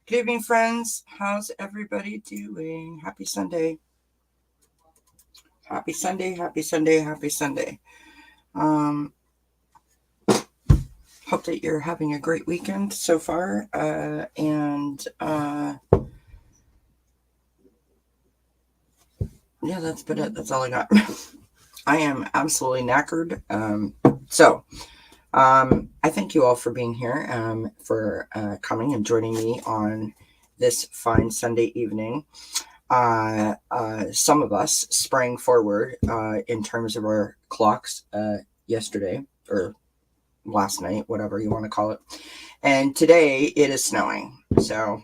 Good evening, friends. How's everybody doing? Happy Sunday. Happy Sunday, happy Sunday, happy Sunday. Hope that you're having a great weekend so far. Yeah, that's about it. That's all I got. I am absolutely knackered. I thank you all for being here, for coming and joining me on this fine Sunday evening. Some of us sprang forward in terms of our clocks yesterday or last night, whatever you want to call it. And today it is snowing, so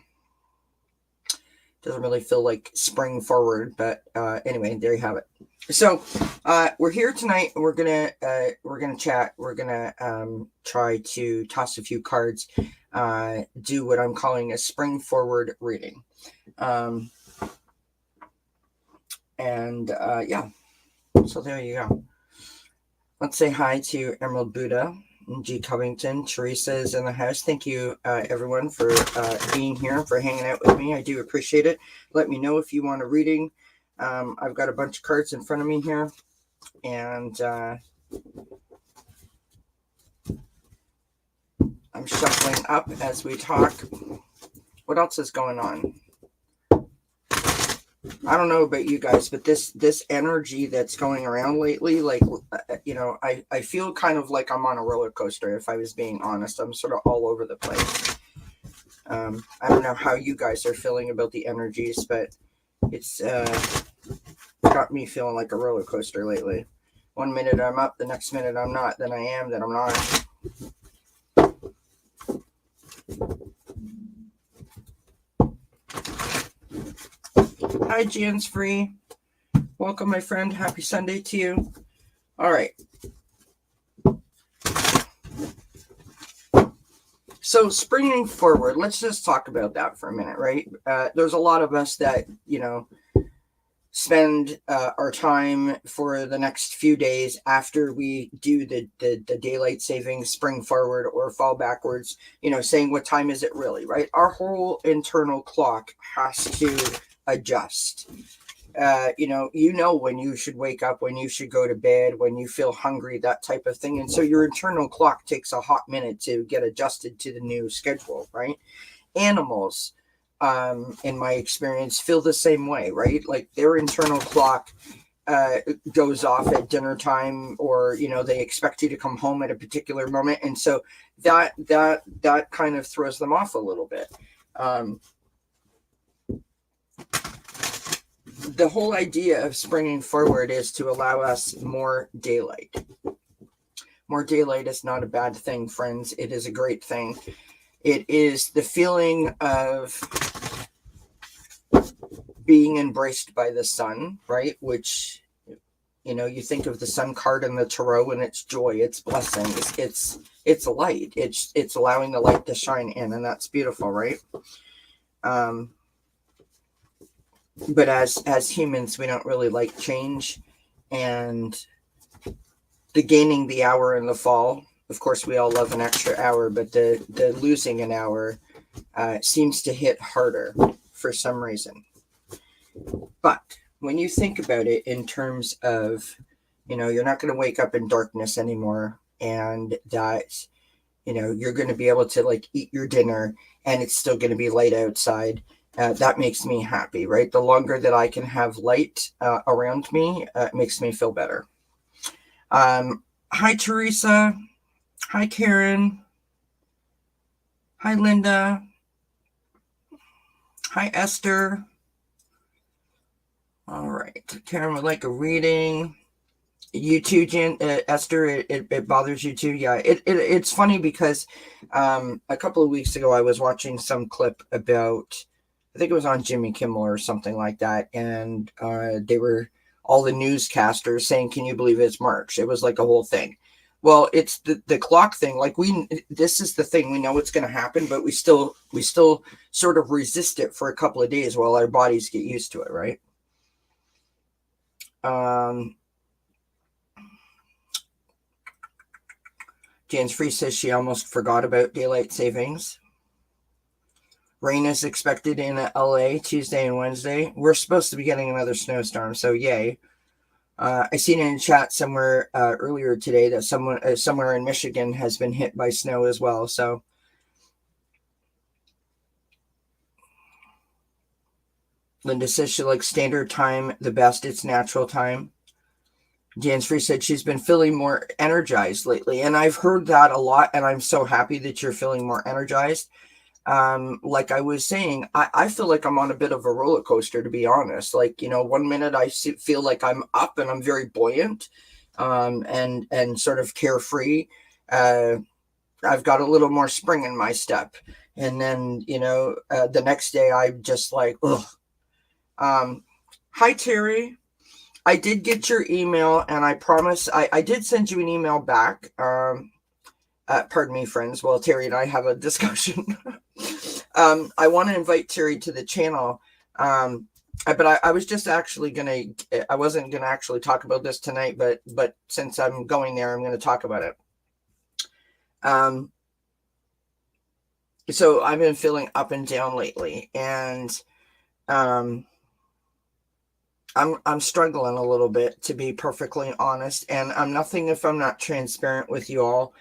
doesn't really feel like spring forward, but anyway, there you have it. So we're here tonight. We're gonna chat. We're gonna try to toss a few cards, do what I'm calling a spring forward reading, yeah. So there you go. Let's say hi to Emerald Buddha, G. Covington. Teresa is in the house. Thank you, everyone, for being here, for hanging out with me. I do appreciate it. Let me know if you want a reading. I've got a bunch of cards in front of me here, and I'm shuffling up as we talk. What else is going on? I don't know about you guys, but this energy that's going around lately, like, I feel kind of like I'm on a roller coaster, if I was being honest. I'm sort of all over the place. I don't know how you guys are feeling about the energies, but it's got me feeling like a roller coaster lately. One minute I'm up, the next minute I'm not, then I am, then I'm not. Hi, Jan's Free. Welcome, my friend. Happy Sunday to you. All right. So springing forward, let's just talk about that for a minute, right? There's a lot of us that, spend our time for the next few days after we do the daylight savings, spring forward or fall backwards, saying what time is it really, right? Our whole internal clock has to adjust. When you should wake up, when you should go to bed, when you feel hungry, that type of thing. And so your internal clock takes a hot minute to get adjusted to the new schedule, right? Animals, in my experience, feel the same way, right? Like their internal clock goes off at dinner time, or they expect you to come home at a particular moment, and so that kind of throws them off a little bit. The whole idea of springing forward is to allow us more daylight. More daylight is not a bad thing, friends. It is a great thing. It is the feeling of being embraced by the sun, right? Which, you think of the sun card in the tarot, and it's joy, it's blessing, it's light, it's allowing the light to shine in, and that's beautiful, right? But as humans, we don't really like change, and the gaining the hour in the fall. Of course, we all love an extra hour, but the losing an hour seems to hit harder for some reason. But when you think about it in terms of, you're not going to wake up in darkness anymore, and that, you're going to be able to eat your dinner and it's still going to be light outside. That makes me happy, right? The longer that I can have light around me, it makes me feel better. Hi, Teresa. Hi, Karen. Hi, Linda. Hi, Esther. All right. Karen would like a reading. You too, Jan, Esther. It bothers you too. Yeah. It's funny because a couple of weeks ago I was watching some clip about, I think it was on Jimmy Kimmel or something like that, and they were all the newscasters saying, "Can you believe it's March?" It was like a whole thing. Well, it's the clock thing. Like this is the thing. We know it's going to happen, but we still sort of resist it for a couple of days while our bodies get used to it, right? Jane's Free says she almost forgot about daylight savings. Rain is expected in LA Tuesday and Wednesday. We're supposed to be getting another snowstorm, so yay. I seen in chat somewhere earlier today that someone somewhere in Michigan has been hit by snow as well. So Linda says she likes standard time the best. It's natural time. Jan's Free said she's been feeling more energized lately, and I've heard that a lot, and I'm so happy that you're feeling more energized. Like I was saying, I feel like I'm on a bit of a roller coaster, to be honest. Like, 1 minute I feel like I'm up and I'm very buoyant, and sort of carefree. I've got a little more spring in my step. And then, the next day I'm just like, ugh. Hi, Terry. I did get your email, and I promise I did send you an email back. Pardon me, friends. Well, Terry and I have a discussion. I want to invite Terry to the channel. But I was just actually I wasn't gonna actually talk about this tonight, but since I'm going there, I'm gonna talk about it. So I've been feeling up and down lately, and I'm struggling a little bit, to be perfectly honest, and I'm nothing if I'm not transparent with you all.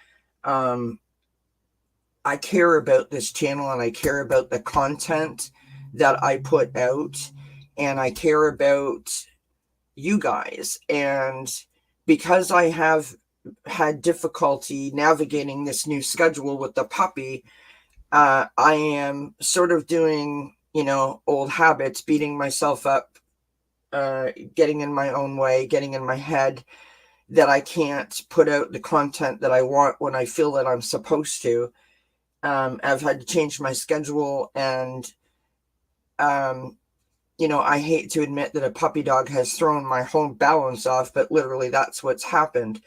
I care about this channel, and I care about the content that I put out, and I care about you guys. And because I have had difficulty navigating this new schedule with the puppy, I am sort of doing, old habits, beating myself up, getting in my own way, getting in my head that I can't put out the content that I want when I feel that I'm supposed to. I've had to change my schedule, and I hate to admit that a puppy dog has thrown my whole balance off, but literally that's what's happened.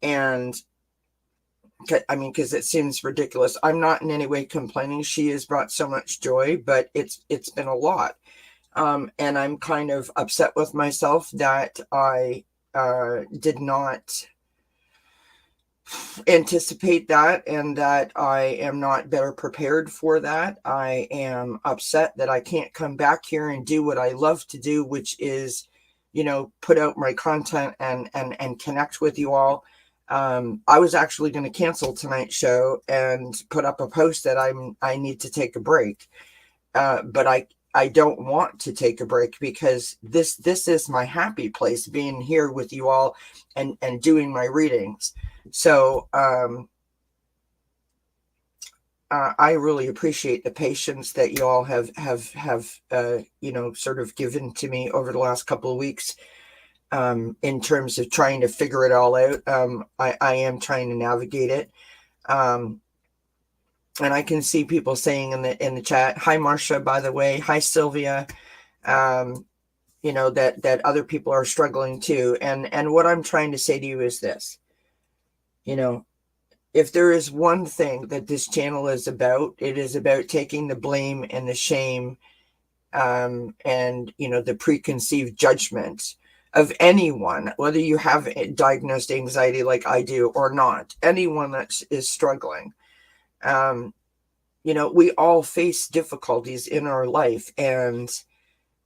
And I mean, because it seems ridiculous. I'm not in any way complaining. She has brought so much joy, but it's been a lot. And I'm kind of upset with myself that I did not anticipate that, and that I am not better prepared for that. I am upset that I can't come back here and do what I love to do, which is, put out my content and connect with you all. I was actually going to cancel tonight's show and put up a post that I need to take a break. But I don't want to take a break, because this is my happy place, being here with you all and doing my readings. So I really appreciate the patience that you all have sort of given to me over the last couple of weeks, in terms of trying to figure it all out. I am trying to navigate it. And I can see people saying in the chat, hi, Marcia, by the way, hi, Sylvia, that other people are struggling too. And what I'm trying to say to you is this, if there is one thing that this channel is about, it is about taking the blame and the shame, and, the preconceived judgment of anyone, whether you have diagnosed anxiety like I do or not, anyone that is struggling. We all face difficulties in our life, and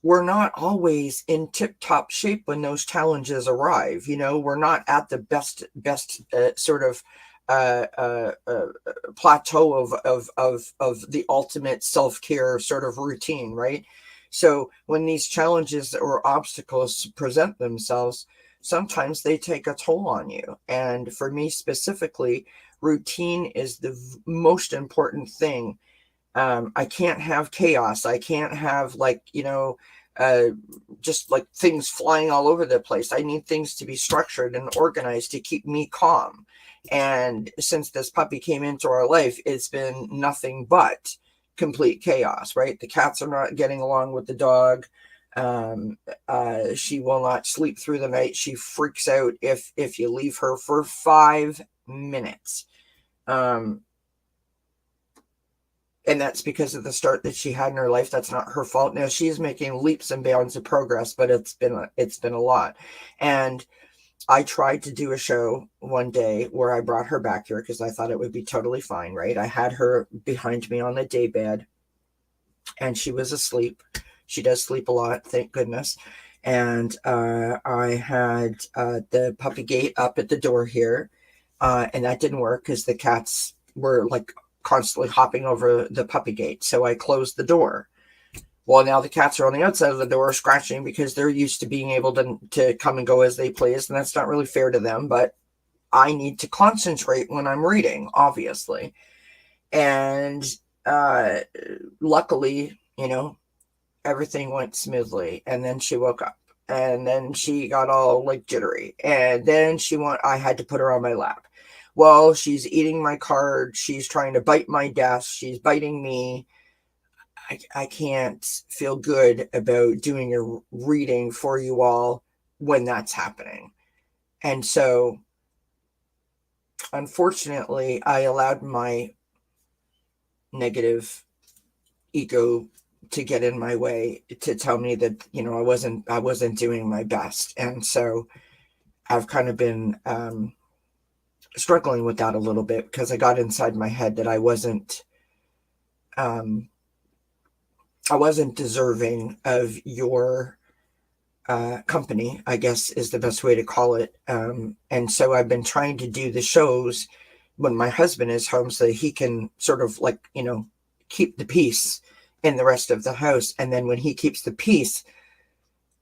we're not always in tip-top shape when those challenges arrive. We're not at the best sort of plateau of the ultimate self-care sort of routine, right? So when these challenges or obstacles present themselves, sometimes they take a toll on you. And for me specifically, routine is the most important thing. I can't have chaos. I can't have, like, uh, just like things flying all over the place. I need things to be structured and organized to keep me calm. And since this puppy came into our life, it's been nothing but complete chaos, right? The cats are not getting along with the dog. She will not sleep through the night. She freaks out if you leave her for 5 minutes. And that's because of the start that she had in her life. That's not her fault. Now she's making leaps and bounds of progress, but it's been a lot. And I tried to do a show one day where I brought her back here because I thought it would be totally fine, right? I had her behind me on the day bed, and she was asleep. She does sleep a lot, thank goodness. And I had the puppy gate up at the door here, and that didn't work because the cats were like constantly hopping over the puppy gate. So I closed the door. Well, now the cats are on the outside of the door scratching because they're used to being able to come and go as they please. And that's not really fair to them, but I need to concentrate when I'm reading, obviously. And luckily, everything went smoothly. And then she woke up. And then she got all like jittery. And then I had to put her on my lap. Well, she's eating my card. She's trying to bite my desk. She's biting me. I can't feel good about doing a reading for you all when that's happening. And so, unfortunately, I allowed my negative ego to get in my way to tell me that, I wasn't doing my best. And so I've kind of been struggling with that a little bit because I got inside my head that I wasn't deserving of your company, I guess is the best way to call it. And so I've been trying to do the shows when my husband is home so that he can sort of like, keep the peace in the rest of the house. And then when he keeps the peace,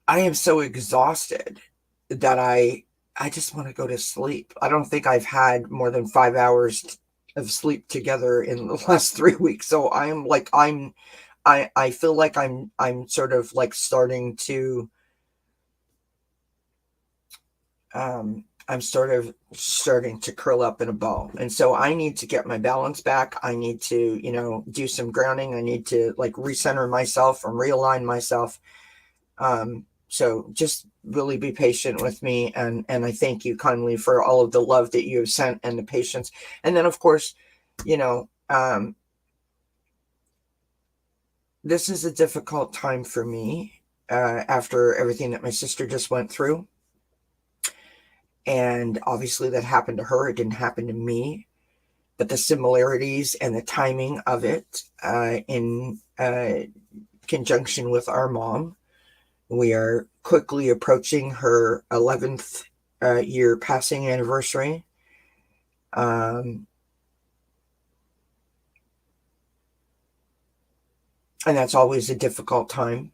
I am so exhausted that I just want to go to sleep. I don't think I've had more than 5 hours of sleep together in the last 3 weeks. So I feel like I'm sort of like starting to curl up in a ball. And so I need to get my balance back. I need to, do some grounding. I need to like recenter myself and realign myself. So just really be patient with me. And I thank you kindly for all of the love that you have sent and the patience. And then of course, this is a difficult time for me after everything that my sister just went through. And obviously that happened to her. It didn't happen to me. But the similarities and the timing of it in conjunction with our mom, we are quickly approaching her 11th year passing anniversary. And that's always a difficult time.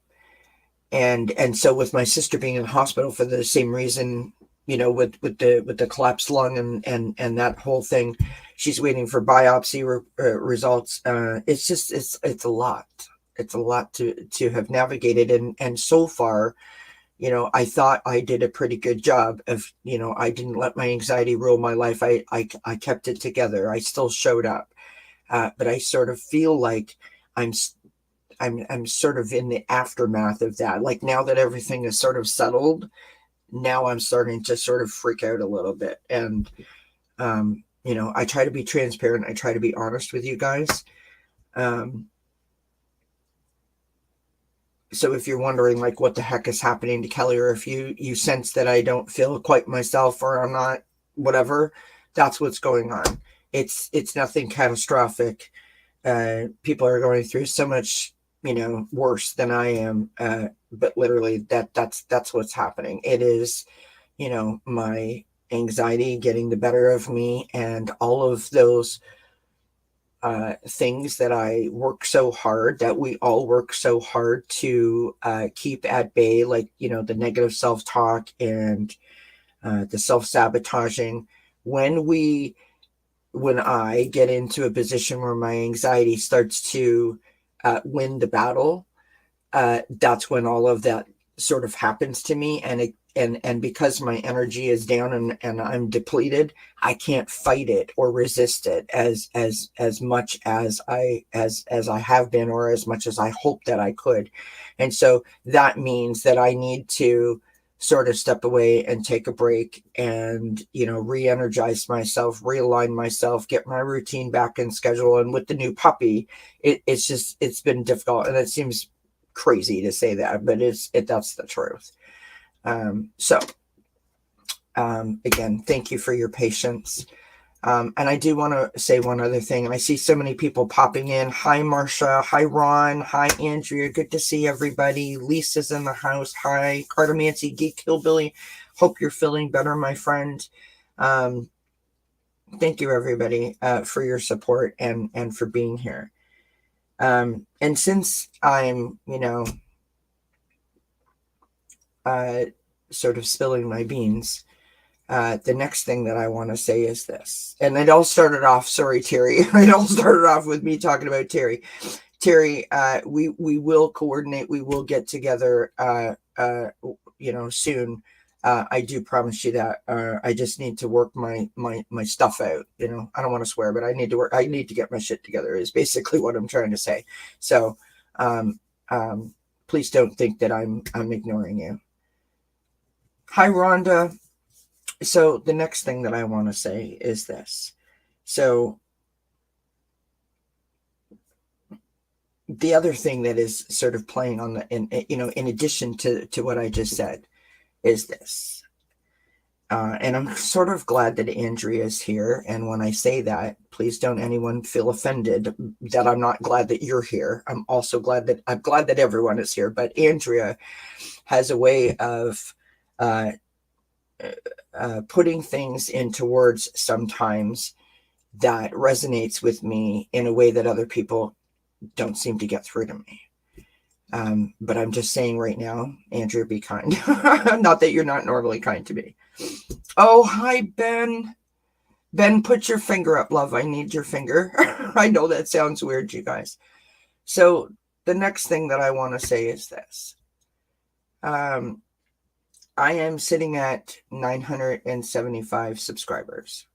And so with my sister being in the hospital for the same reason, with the collapsed lung and that whole thing, she's waiting for biopsy results. It's a lot. It's a lot to have navigated. And so far, I thought I did a pretty good job of, I didn't let my anxiety rule my life. I kept it together. I still showed up. But I sort of feel like I'm sort of in the aftermath of that. Like now that everything is sort of settled, now I'm starting to sort of freak out a little bit. And, I try to be transparent. I try to be honest with you guys. So if you're wondering like what the heck is happening to Kelly, or if you sense that I don't feel quite myself or I'm not whatever, that's what's going on. It's nothing catastrophic. People are going through so much, worse than I am. But literally that's what's happening. It is, my anxiety getting the better of me, and all of those things that I work so hard, that we all work so hard to keep at bay, like, the negative self-talk and the self-sabotaging. When I get into a position where my anxiety starts to win the battle, that's when all of that sort of happens to me. And because my energy is down and I'm depleted, I can't fight it or resist it as much as I have been, or as much as I hope that I could. And so that means that I need to sort of step away and take a break and, re-energize myself, realign myself, get my routine back in schedule. And with the new puppy, it's been difficult, and it seems crazy to say that, but that's the truth. Again, thank you for your patience. And I do want to say one other thing, and I see so many people popping in. Hi, Marsha. Hi, Ron. Hi, Andrea. Good to see everybody. Lisa's in the house. Hi, Cartomancy, Geek Hillbilly. Hope you're feeling better, my friend. Thank you, everybody, for your support and for being here. And since I'm, sort of spilling my beans, the next thing that I want to say is this. And it all started off, sorry, Terry. It all started off with me talking about Terry. Terry, we will coordinate. We will get together, soon. I do promise you that. I just need to work my stuff out. I don't want to swear, but I need to get my shit together is basically what I'm trying to say. So, please don't think that I'm ignoring you. Hi, Rhonda. So the next thing that I want to say is this. So the other thing that is sort of playing on in addition to what I just said is this. And I'm sort of glad that Andrea is here. And when I say that, please don't anyone feel offended that I'm not glad that you're here. I'm glad that everyone is here. But Andrea has a way of putting things into words sometimes that resonates with me in a way that other people don't seem to get through to me. But I'm just saying right now, Andrea, be kind. Not that you're not normally kind to me. Oh, hi, Ben. Ben, put your finger up, love. I need your finger. I know that sounds weird, you guys. So the next thing that I want to say is this. I am sitting at 975 subscribers.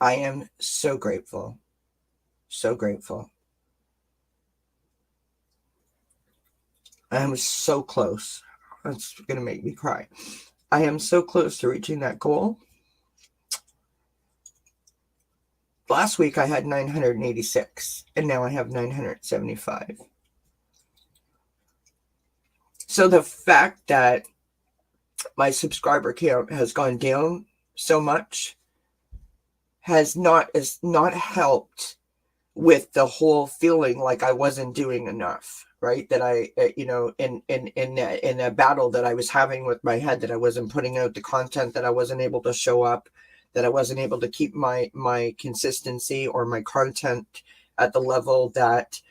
I am so grateful. So grateful. I am so close. That's going to make me cry. I am so close to reaching that goal. Last week I had 986, and now I have 975. So the fact that my subscriber count has gone down so much has not helped with the whole feeling like I wasn't doing enough, right? That I, in a battle that I was having with my head, that I wasn't putting out the content, that I wasn't able to show up, that I wasn't able to keep my consistency or my content at the level that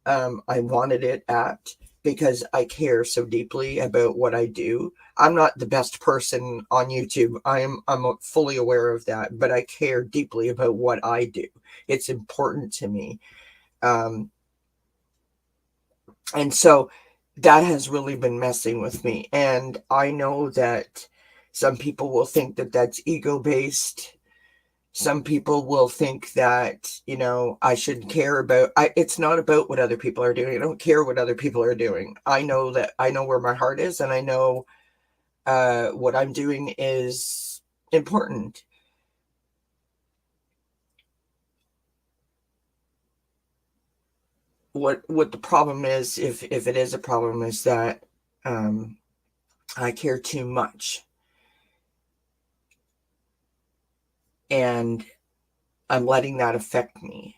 I wanted it at, because I care so deeply about what I do. I'm not the best person on YouTube. I'm fully aware of that, but I care deeply about what I do. It's important to me. And so that has really been messing with me. And I know that some people will think that that's ego-based. Some people will think that, I should care about, it's not about what other people are doing. I don't care what other people are doing. I know where my heart is, and I know what I'm doing is important. What the problem is, if it is a problem, is that I care too much. And I'm letting that affect me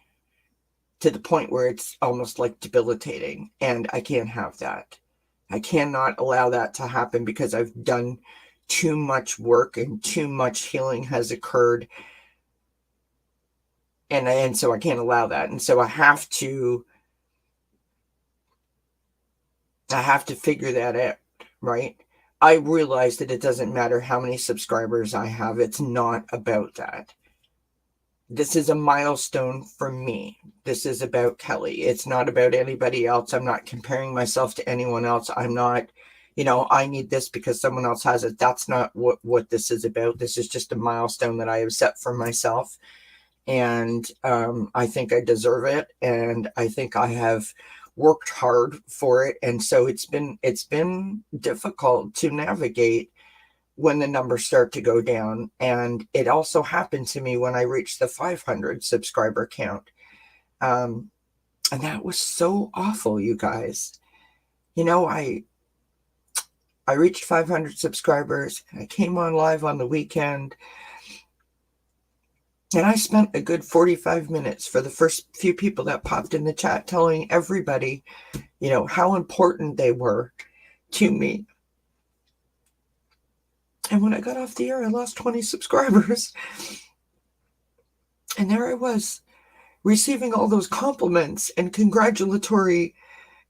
to the point where it's almost like debilitating. And I can't have that. I cannot allow that to happen, because I've done too much work and too much healing has occurred. And so I can't allow that. And so I have to figure that out, right? I realize that it doesn't matter how many subscribers I have. It's not about that. This is a milestone for me. This is about Kelly. It's not about anybody else. I'm not comparing myself to anyone else. I'm not, I need this because someone else has it. That's not what this is about. This is just a milestone that I have set for myself. And I think I deserve it. And I think I have worked hard for it. And so it's been difficult to navigate when the numbers start to go down. And it also happened to me when I reached the 500 subscriber count. And that was so awful, you guys. I reached 500 subscribers. I came on live on the weekend. And I spent a good 45 minutes for the first few people that popped in the chat telling everybody, how important they were to me. And when I got off the air, I lost 20 subscribers. And there I was, receiving all those compliments and congratulatory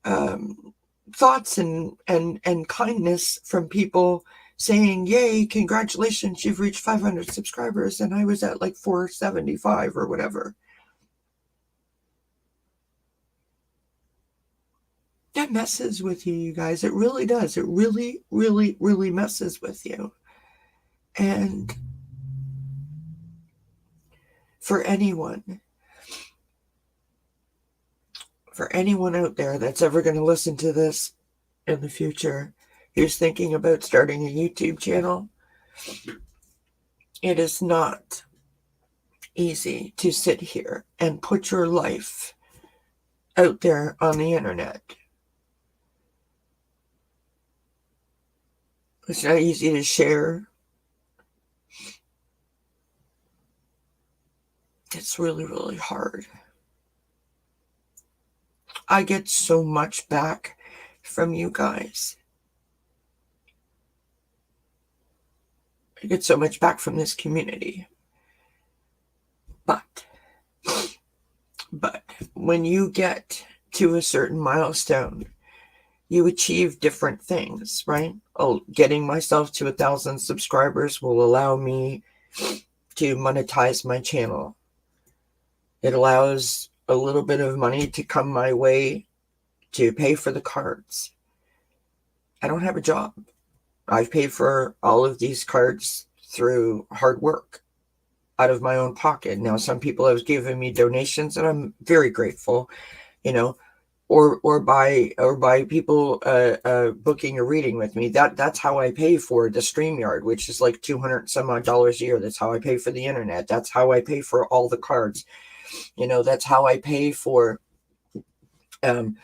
thoughts and kindness from people saying, yay, congratulations, you've reached 500 subscribers. And I was at like 475 or whatever. That messes with you, you guys. It really does. It really, really, really messes with you. And for anyone out there that's ever going to listen to this in the future, who's thinking about starting a YouTube channel, it is not easy to sit here and put your life out there on the internet. It's not easy to share. It's really, really hard. I get so much back from you guys. I get so much back from this community. But when you get to a certain milestone, you achieve different things, right? Oh, getting myself to 1,000 subscribers will allow me to monetize my channel. It allows a little bit of money to come my way to pay for the cards. I don't have a job. I've paid for all of these cards through hard work out of my own pocket. Now, some people have given me donations, and I'm very grateful, or by people booking a reading with me. That's how I pay for the StreamYard, which is like $200 some odd a year. That's how I pay for the internet. That's how I pay for all the cards. That's how I pay for the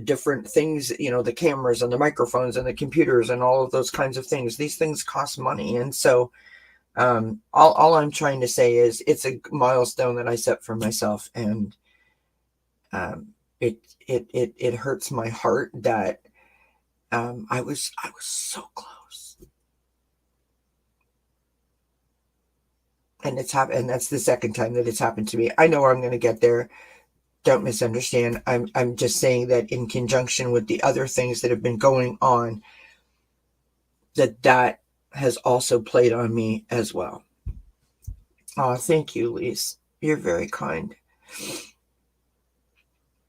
different things, the cameras and the microphones and the computers and all of those kinds of things. These things cost money. And so all I'm trying to say is it's a milestone that I set for myself. And it hurts my heart that I was so close. And it's happened, and that's the second time that it's happened to me. I know I'm going to get there. Don't misunderstand. I'm just saying that in conjunction with the other things that have been going on, that has also played on me as well. Oh, thank you, Lise. You're very kind.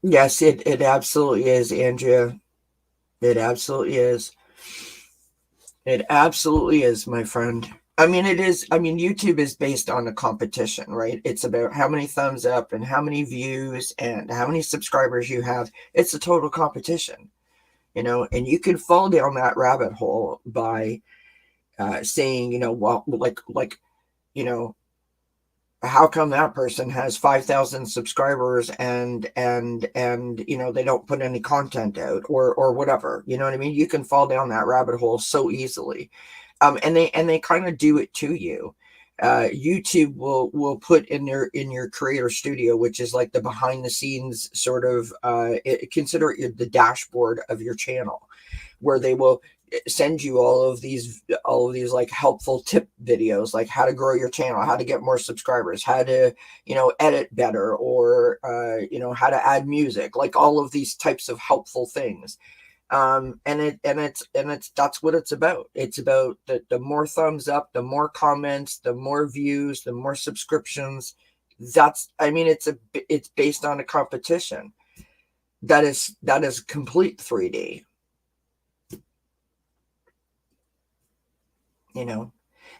Yes, it absolutely is, Andrea. It absolutely is. It absolutely is, my friend. I mean, it is. I mean, YouTube is based on a competition, right? It's about how many thumbs up and how many views and how many subscribers you have. It's a total competition, and you can fall down that rabbit hole by saying, well, like, how come that person has 5,000 subscribers and they don't put any content out or whatever, you know what I mean? You can fall down that rabbit hole so easily. And they kind of do it to you. YouTube will put in your creator studio, which is like the behind the scenes sort of, consider it the dashboard of your channel, where they will send you all of these like helpful tip videos, like how to grow your channel, how to get more subscribers, how to, edit better, or, how to add music, like all of these types of helpful things. And it's that's what it's about. It's about the more thumbs up, the more comments, the more views, the more subscriptions. It's based on a competition that is complete 3D.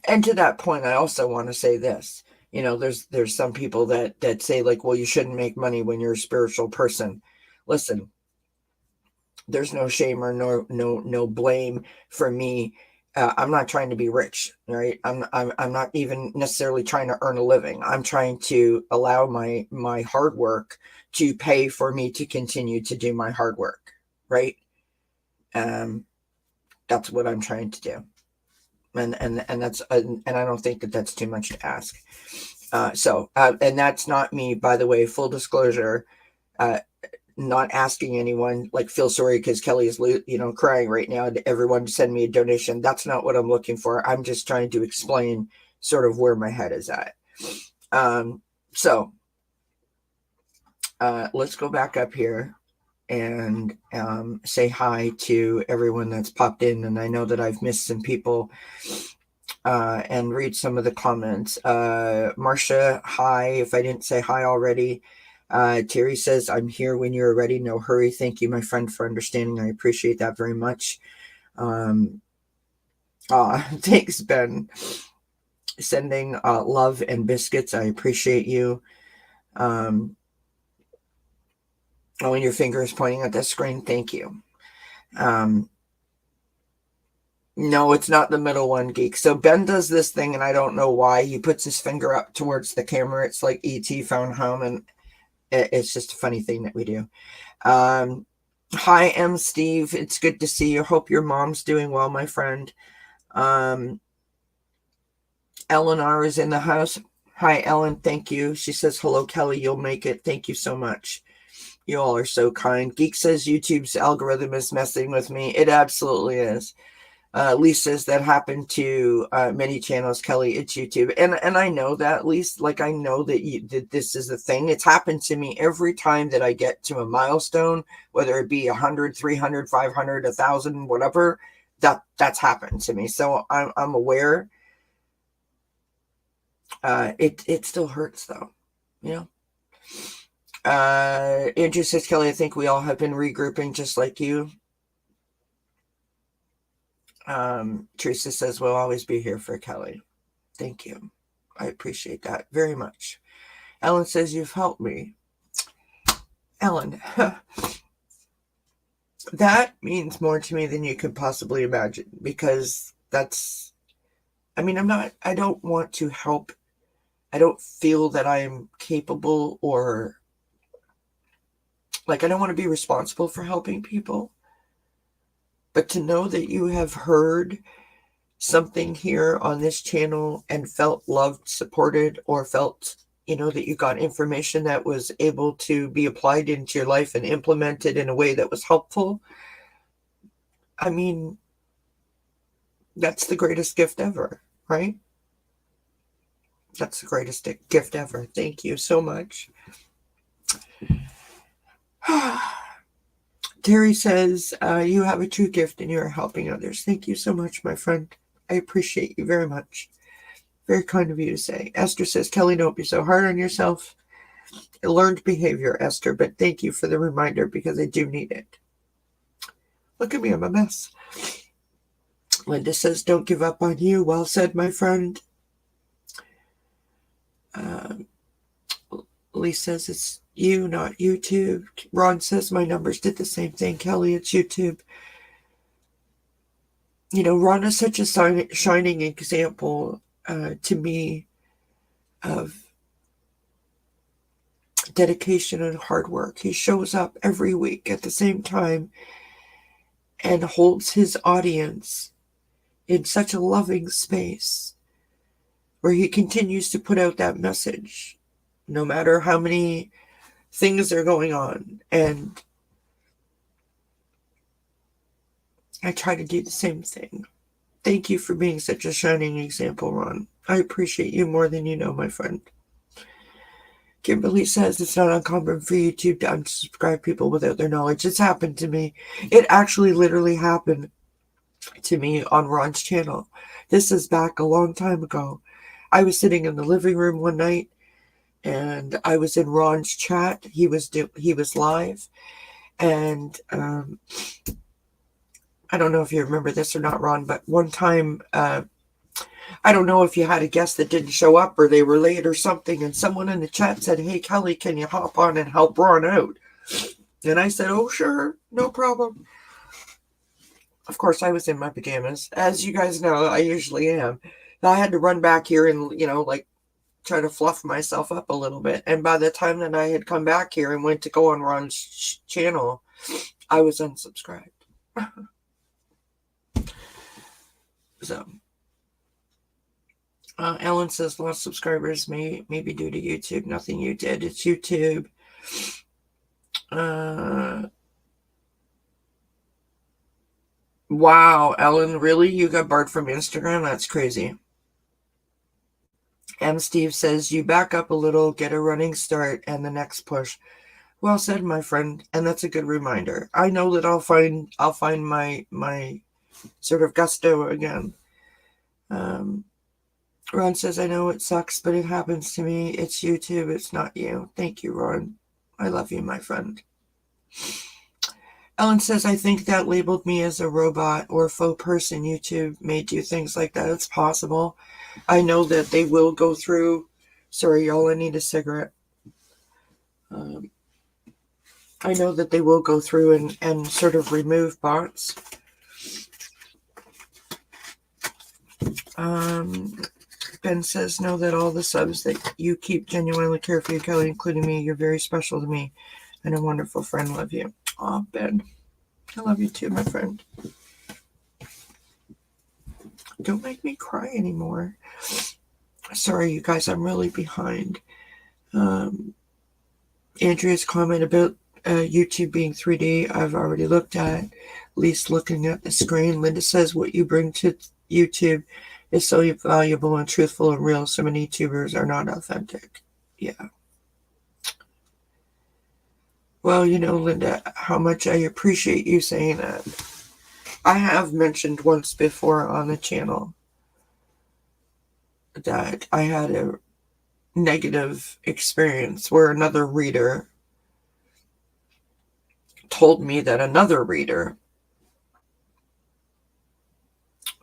And to that point, I also want to say this. There's some people that say, like, well, you shouldn't make money when you're a spiritual person. Listen, there's no shame or no blame for me. I'm not trying to be rich, right? I'm not even necessarily trying to earn a living. I'm trying to allow my hard work to pay for me to continue to do my hard work, right? That's what I'm trying to do. And that's and I don't think that that's too much to ask. And that's not me, by the way, full disclosure. Not asking anyone, like, feel sorry because Kelly is crying right now, everyone to send me a donation. That's not what I'm looking for. I'm just trying to explain sort of where my head is at. So let's go back up here and say hi to everyone that's popped in. And I know that I've missed some people, and read some of the comments. Marcia, hi, if I didn't say hi already. Terry says, I'm here when you're ready. No hurry. Thank you, my friend, for understanding. I appreciate that very much. Thanks, Ben. Sending love and biscuits. I appreciate you. When your finger is pointing at the screen, thank you. No, it's not the middle one, Geek. So Ben does this thing, and I don't know why. He puts his finger up towards the camera. It's like E.T. found home, and it's just a funny thing that we do. Hi, M. Steve. It's good to see you. Hope your mom's doing well, my friend. Eleanor is in the house. Hi, Ellen. Thank you. She says, hello, Kelly. You'll make it. Thank you so much. You all are so kind. Geek says YouTube's algorithm is messing with me. It absolutely is. Lisa says that happened to many channels, Kelly. It's YouTube. And I know that, at least, like, I know that this is a thing. It's happened to me every time that I get to a milestone, whether it be 100, 300, 500, 1,000, whatever, that's happened to me. So I'm aware. It still hurts, though, Andrew says, Kelly, I think we all have been regrouping just like you. Teresa says, we'll always be here for Kelly. Thank you. I appreciate that very much. Ellen says, you've helped me. Ellen, that means more to me than you could possibly imagine, because I don't want to help. I don't feel that I am capable, or like, I don't want to be responsible for helping people. But to know that you have heard something here on this channel and felt loved, supported, or felt, that you got information that was able to be applied into your life and implemented in a way that was helpful, that's the greatest gift ever, right? That's the greatest gift ever. Thank you so much. Terry says, you have a true gift and you are helping others. Thank you so much, my friend. I appreciate you very much. Very kind of you to say. Esther says, Kelly, don't be so hard on yourself. Learned behavior, Esther, but thank you for the reminder, because I do need it. Look at me, I'm a mess. Linda says, don't give up on you. Well said, my friend. Lee says, it's you, not YouTube. Ron says, my numbers did the same thing. Kelly, it's YouTube. Ron is such a shining example to me of dedication and hard work. He shows up every week at the same time and holds his audience in such a loving space where he continues to put out that message, no matter how many things are going on. And I try to do the same thing. Thank you for being such a shining example, Ron. I appreciate you more than you know, my friend. Kimberly says it's not uncommon for YouTube to unsubscribe people without their knowledge. It's happened to me. It actually literally happened to me on Ron's channel. This is back a long time ago. I was sitting in the living room one night and I was in Ron's chat. He was live, and I don't know if you remember this or not, Ron, but one time, I don't know if you had a guest that didn't show up or they were late or something, and someone in the chat said, "Hey, Kelly, can you hop on and help Ron out?" And I said, "Oh, sure, no problem." Of course, I was in my pajamas. As you guys know, I usually am. I had to run back here and, like, try to fluff myself up a little bit. And by the time that I had come back here and went to go on Ron's channel, I was unsubscribed. So, Ellen says lost subscribers may be due to YouTube. Nothing you did. It's YouTube. Wow, Ellen, really? You got barred from Instagram? That's crazy. M. Steve says, you back up a little, get a running start, and the next push. Well said, my friend, and that's a good reminder. I know that I'll find my sort of gusto again. Ron says, I know it sucks, but it happens to me. It's YouTube, it's not you. Thank you, Ron. I love you, my friend. Ellen says, I think that labeled me as a robot or faux person. YouTube may do things like that. It's possible. I know that they will go through. Sorry, y'all, I need a cigarette. I know that they will go through and sort of remove bots. Ben says, know that all the subs that you keep genuinely care for you, Kelly, including me. You're very special to me and a wonderful friend. Love you. Aw, Ben. I love you too, my friend. Don't make me cry anymore. Sorry, you guys, I'm really behind. Andrea's comment about YouTube being 3D, I've already looked at least looking at the screen. Linda says what you bring to YouTube is so valuable and truthful and real. So many YouTubers are not authentic. Yeah. Well, Linda, how much I appreciate you saying that. I have mentioned once before on the channel that I had a negative experience where another reader told me that another reader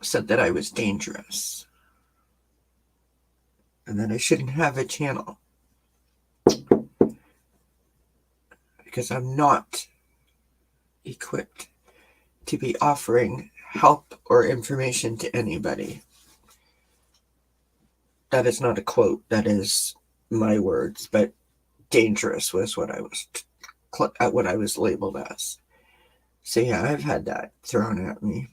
said that I was dangerous and that I shouldn't have a channel because I'm not equipped to be offering help or information to anybody. That is not a quote. That is my words, but dangerous was what I was labeled as. So yeah, I've had that thrown at me.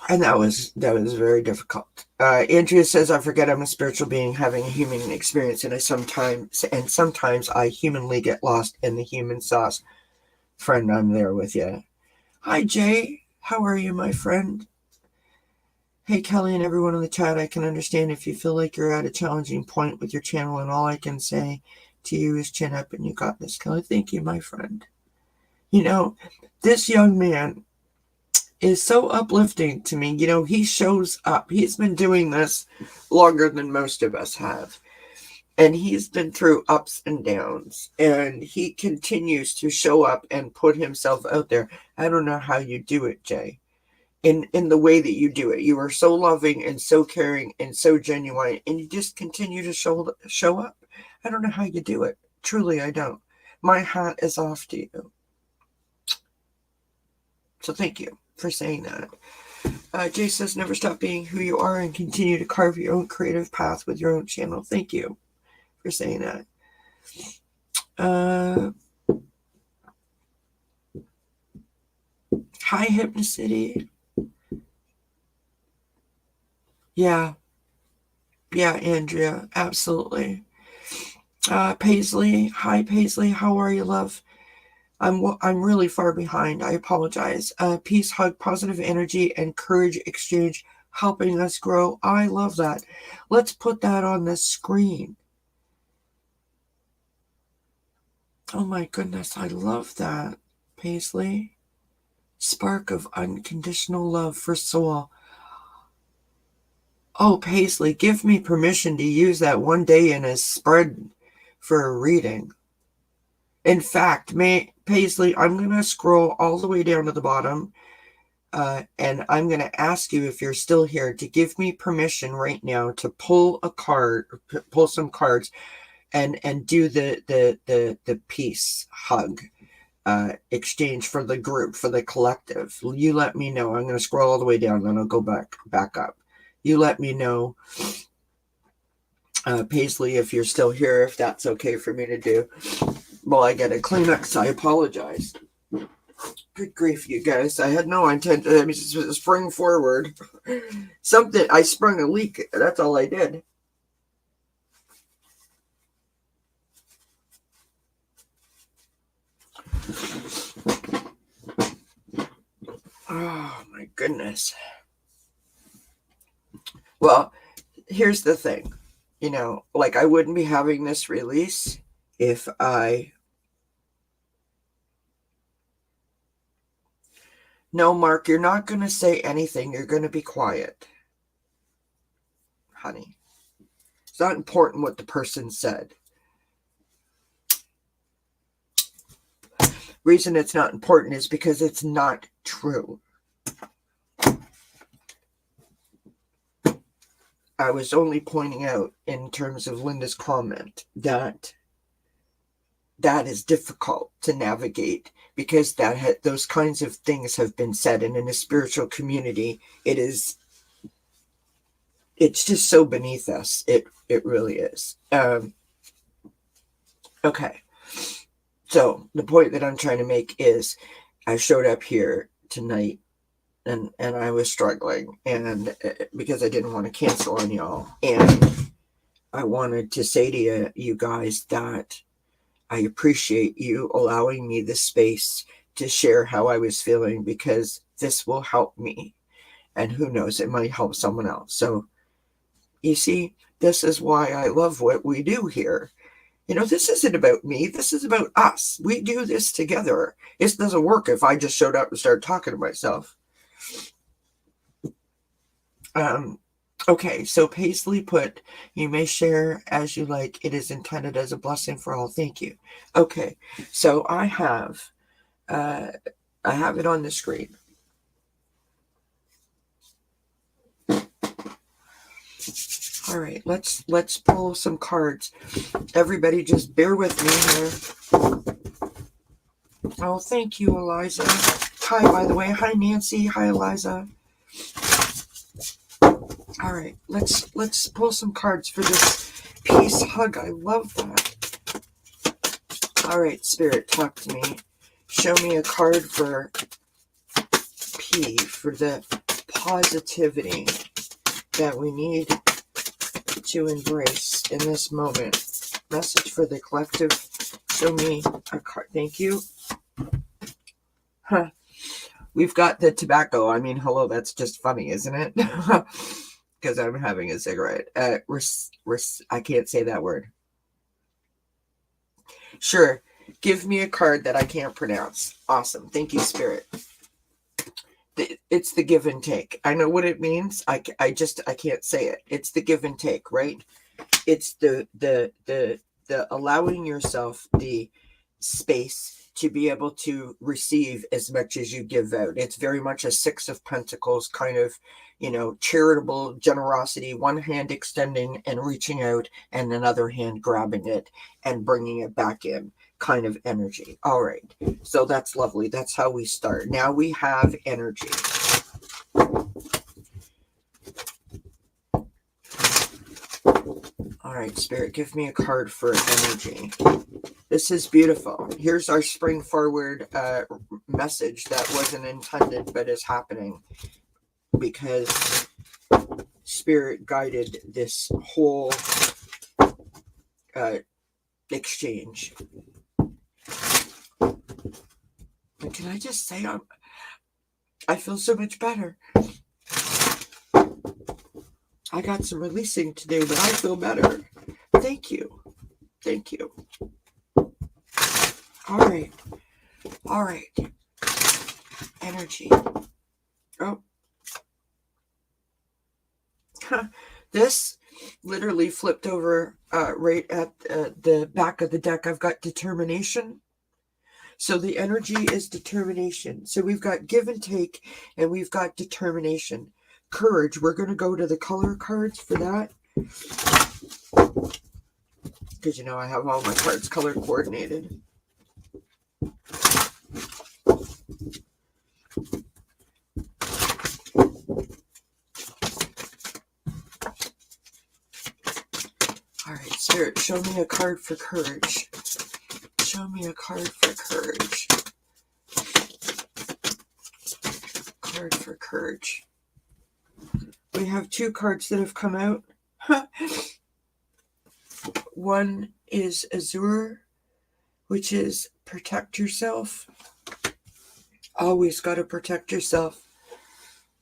And that was very difficult. Andrea says, I forget I'm a spiritual being having a human experience, and sometimes I humanly get lost in the human sauce. Friend, I'm there with you. Hi, Jay. How are you, my friend? Hey, Kelly and everyone in the chat, I can understand if you feel like you're at a challenging point with your channel, and all I can say to you is chin up and you got this, Kelly. Thank you, my friend. This young man is so uplifting to me. He shows up. He's been doing this longer than most of us have. And he's been through ups and downs. And he continues to show up and put himself out there. I don't know how you do it, Jay. In the way that you do it. You are so loving and so caring and so genuine. And you just continue to show up. I don't know how you do it. Truly, I don't. My hat is off to you. So thank you for saying that. Jay says, never stop being who you are and continue to carve your own creative path with your own channel. Thank you for saying that. Hi, Hypnocity. Yeah, Andrea, absolutely. Paisley, hi, Paisley. How are you, love? I'm really far behind. I apologize. Peace, hug, positive energy, and courage exchange. helping us grow. I love that. Let's put that on the screen. Oh my goodness, I love that, Paisley. Spark of unconditional love for soul. Oh, Paisley, give me permission to use that one day in a spread for a reading. In fact, Paisley, I'm going to scroll all the way down to the bottom, and I'm going to ask you, if you're still here, to give me permission right now to pull a card, pull some cards, and do the peace hug exchange for the group, for the collective. You let me know. I'm going to scroll all the way down, then I'll go back up. You let me know, Paisley, if you're still here, if that's okay for me to do. Well, I get a Kleenex. I apologize. Good grief, you guys. I had no intent to spring forward. I sprung a leak. That's all I did. Oh, my goodness. Well, here's the thing. Like, I wouldn't be having this release if No, Mark, you're not going to say anything. You're going to be quiet. Honey. It's not important what the person said. Reason it's not important is because it's not true. I was only pointing out, in terms of Linda's comment, that is difficult to navigate, because those kinds of things have been said, and in a spiritual community, it's just so beneath us. It really is. Okay. So the point that I'm trying to make is, I showed up here tonight and I was struggling, and because I didn't want to cancel on y'all, and I wanted to say to you guys that I appreciate you allowing me the space to share how I was feeling, because this will help me, and who knows, it might help someone else. So you see, this is why I love what we do here. This isn't about me. This is about us. We do this together. It doesn't work if I just showed up and started talking to myself. Okay, so Paisley put, you may share as you like. It is intended as a blessing for all. Thank you. Okay, so I have it on the screen. All right, let's pull some cards. Everybody just bear with me here. Oh, thank you, Eliza. Hi, by the way. Hi, Nancy. Hi, Eliza. All right, let's pull some cards for this peace hug. I love that. All right, Spirit, talk to me. Show me a card for P, for the positivity that we need to embrace in this moment. Message for the collective. Show me a card. Thank you. Huh. We've got the tobacco. I mean, hello, that's just funny, isn't it? Because I'm having a cigarette. I can't say that word. Sure. Give me a card that I can't pronounce. Awesome. Thank you, Spirit. It's the give and take. I know what it means. I can't say it. It's the give and take, right? It's the allowing yourself the space to be able to receive as much as you give out. It's very much a Six of Pentacles kind of, charitable generosity, one hand extending and reaching out, and another hand grabbing it and bringing it back in kind of energy. All right. So that's lovely. That's how we start. Now we have energy. All right, Spirit, give me a card for energy. This is beautiful. Here's our spring forward message that wasn't intended, but is happening because Spirit guided this whole exchange. And can I just say, I feel so much better. I got some releasing to do, but I feel better. Thank you. Thank you. All right. All right. Energy. Oh. This literally flipped over right at the back of the deck. I've got determination. So the energy is determination. So we've got give and take, and we've got determination. Courage. We're going to go to the color cards for that. Because, you know, I have all my cards color coordinated. All right, Spirit, show me a card for courage. Show me a card for courage. Card for courage. We have two cards that have come out. One is Azure, which is protect yourself. Always got to protect yourself.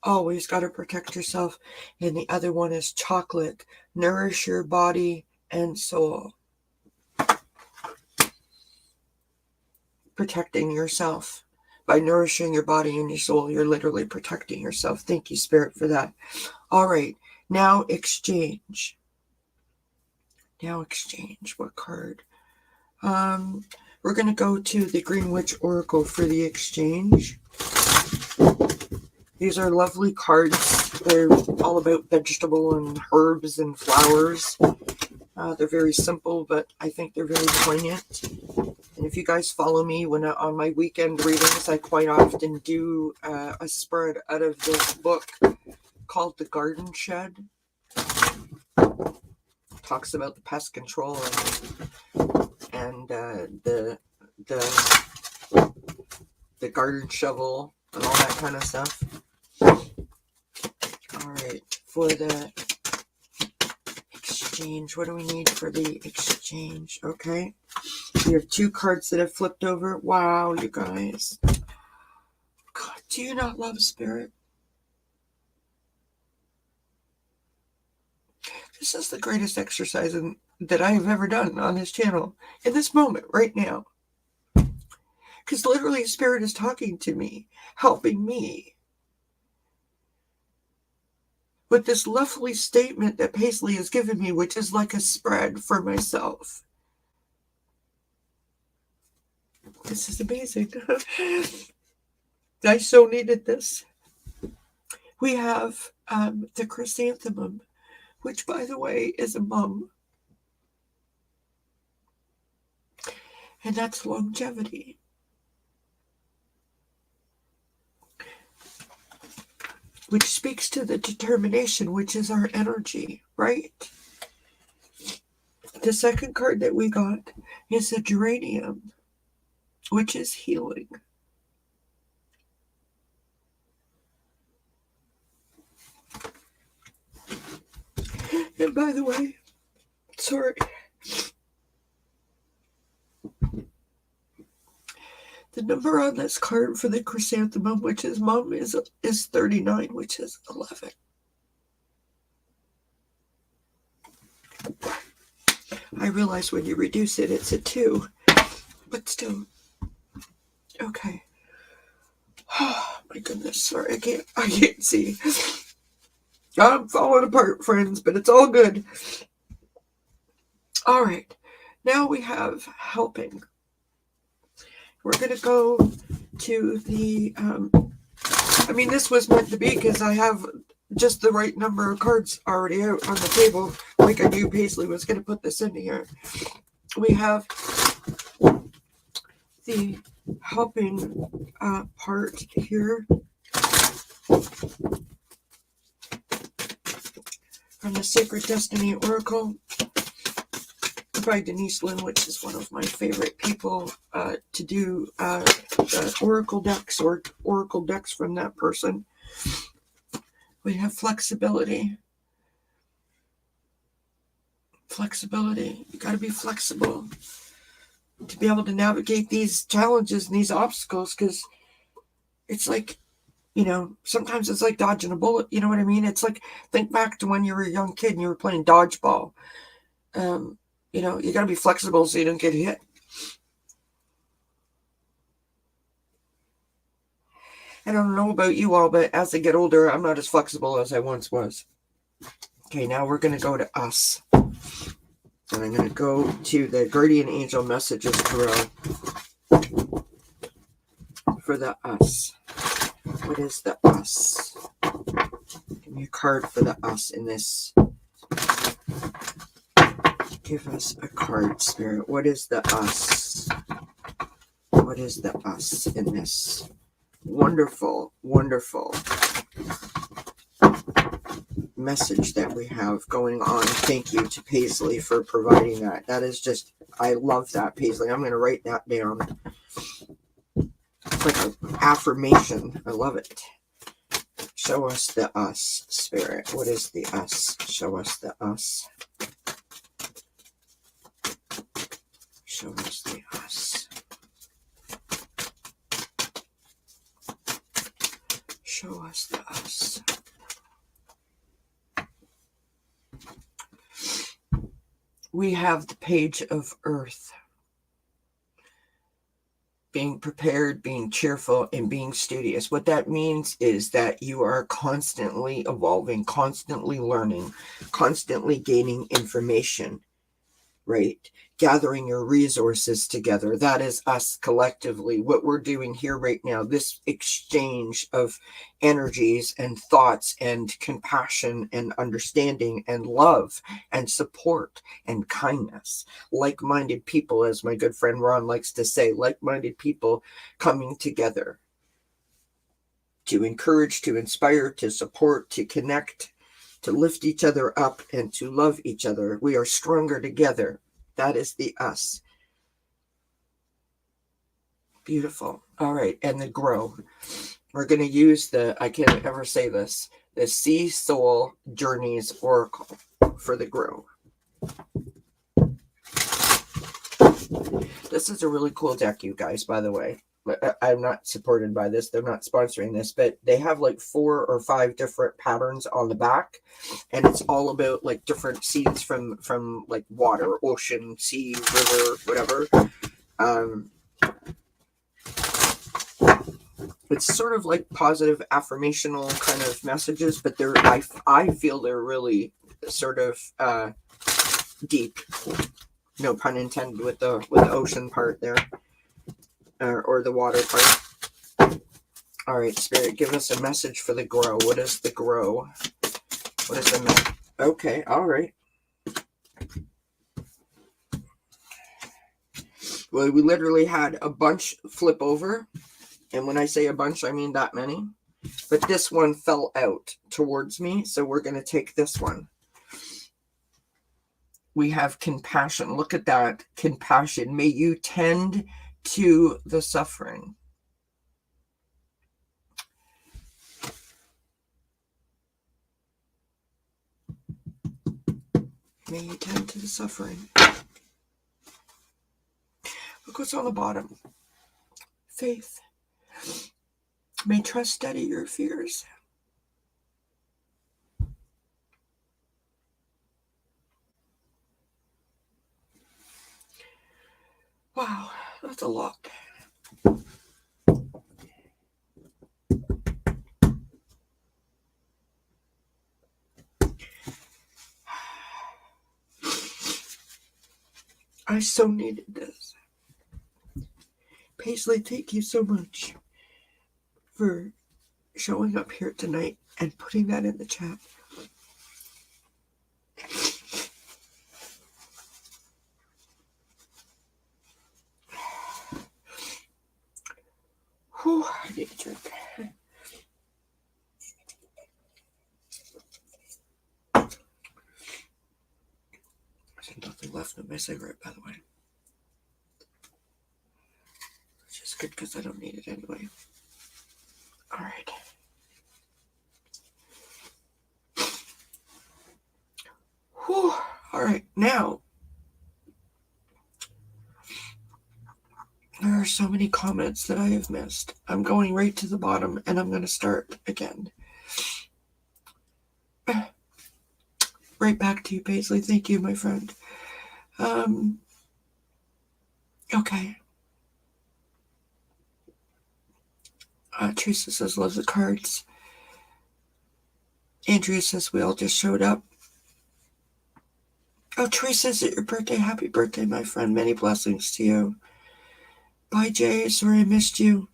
Always got to protect yourself. And the other one is chocolate. Nourish your body and soul. Protecting yourself. By nourishing your body and your soul, you're literally protecting yourself. Thank you, Spirit, for that. All right. Now exchange. Now exchange. What card? We're going to go to the Green Witch Oracle for the exchange. These are lovely cards. They're all about vegetable and herbs and flowers. They're very simple, but I think they're very poignant. And if you guys follow me on my weekend readings, I quite often do a spread out of this book called The Garden Shed. Talks about the pest control and the garden shovel and all that kind of stuff. All right, for the exchange, what do we need for the exchange? Okay, we have two cards that have flipped over. Wow, you guys. God, do you not love Spirit? This is the greatest exercise that I have ever done on this channel in this moment right now. Because literally Spirit is talking to me, helping me with this lovely statement that Paisley has given me, which is like a spread for myself. This is amazing. I so needed this. We have the chrysanthemum, which, by the way, is a mum. And that's longevity. Which speaks to the determination, which is our energy, right? The second card that we got is a geranium, which is healing. And by the way, sorry. The number on this card for the chrysanthemum, which is mum, is 39, which is 11. I realize when you reduce it, it's a 2. But still. Okay. Oh, my goodness. Sorry, I can't see. I'm falling apart, friends, but it's all good. All right. Now we have helping. We're going to go to the, this was meant to be because I have just the right number of cards already out on the table. Like I knew Paisley was going to put this in here. We have the helping part here from the Sacred Destiny Oracle by Denise Lynn, which is one of my favorite people to do oracle decks or oracle decks from that person. We have flexibility. Flexibility. You got to be flexible to be able to navigate these challenges and these obstacles, because it's like You know, sometimes it's like dodging a bullet. You know what I mean? It's like, think back to when you were a young kid and you were playing dodgeball. You know, you got to be flexible so you don't get hit. I don't know about you all, but as I get older, I'm not as flexible as I once was. Okay, now we're going to go to us. And I'm going to go to the Guardian Angel Messages Tarot for the us. What is the us? Give me a card for the us in this. Give us a card, Spirit. What is the us? What is the us in this? Wonderful, wonderful message that we have going on. Thank you to Paisley for providing that. That is just, I love that, Paisley. I'm going to write that down. It's like an affirmation. I love it. Show us the us, Spirit. What is the us? Show us the us. Show us the us. Show us the us. We have the Page of Earth. Being prepared, being cheerful, and being studious. What that means is that you are constantly evolving, constantly learning, constantly gaining information, right? Gathering your resources together. That is us collectively. What we're doing here right now, this exchange of energies and thoughts and compassion and understanding and love and support and kindness. Like-minded people, as my good friend Ron likes to say, like-minded people coming together to encourage, to inspire, to support, to connect, to lift each other up, and to love each other. We are stronger together. That is the us. Beautiful. All right. And the grow. We're going to use the, I can't ever say this, the Sea Soul Journeys Oracle for the grow. This is a really cool deck, you guys, by the way. I'm not supported by this. They're not sponsoring this, but they have like 4 or 5 different patterns on the back, and it's all about like different seeds from like water, ocean, sea, river, whatever. It's sort of like positive affirmational kind of messages, but they're I feel they're really sort of deep. No pun intended with the ocean part there. Or the water part. All right, Spirit, give us a message for the grow. What is the grow? What is the message? Okay, all right. Well, we literally had a bunch flip over. And when I say a bunch, I mean that many. But this one fell out towards me, so we're going to take this one. We have compassion. Look at that. Compassion. May you tend to the suffering. May you tend to the suffering. Look what's on the bottom. Faith. May trust steady your fears. Wow, that's a lot. I so needed this. Paisley, thank you so much for showing up here tonight and putting that in the chat. Whew, I need a drink. There's nothing left in my cigarette, by the way. Which is good because I don't need it anyway. All right. Whew. All right, now. are so many comments that I have missed. I'm going right to the bottom and I'm going to start again. Right back to you, Paisley. Thank you, my friend. Okay. Teresa says, love the cards. Andrea says, we all just showed up. Oh, Teresa, is it your birthday? Happy birthday, my friend. Many blessings to you. Bye, Jay. Sorry I missed you.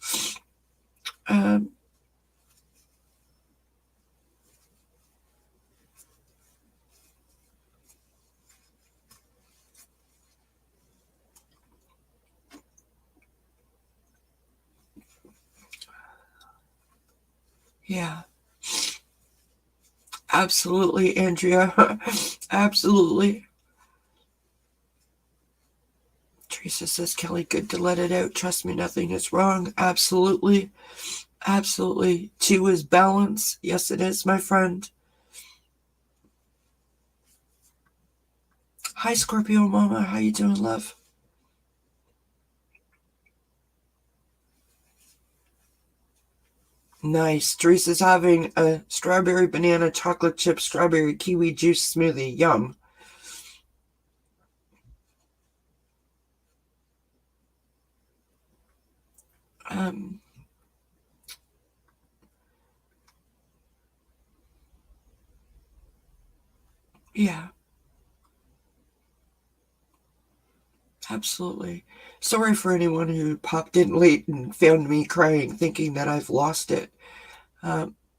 Yeah. Absolutely, Andrea. Absolutely. Teresa says, Kelly, good to let it out. Trust me, nothing is wrong. Absolutely. Absolutely. 2 is balance. Yes, it is, my friend. Hi, Scorpio Mama. How you doing, love? Nice. Teresa's having a strawberry banana chocolate chip strawberry kiwi juice smoothie. Yum. Yeah. Absolutely. Sorry for anyone who popped in late and found me crying, thinking that I've lost it.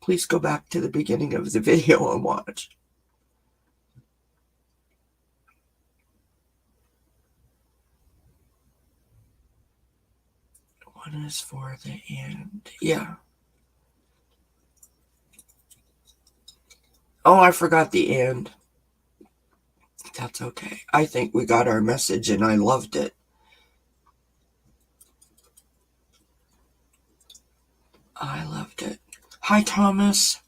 Please go back to the beginning of the video and watch. One is for the end. Yeah. Oh, I forgot the and. That's okay. I think we got our message and I loved it. I loved it. Hi, Thomas.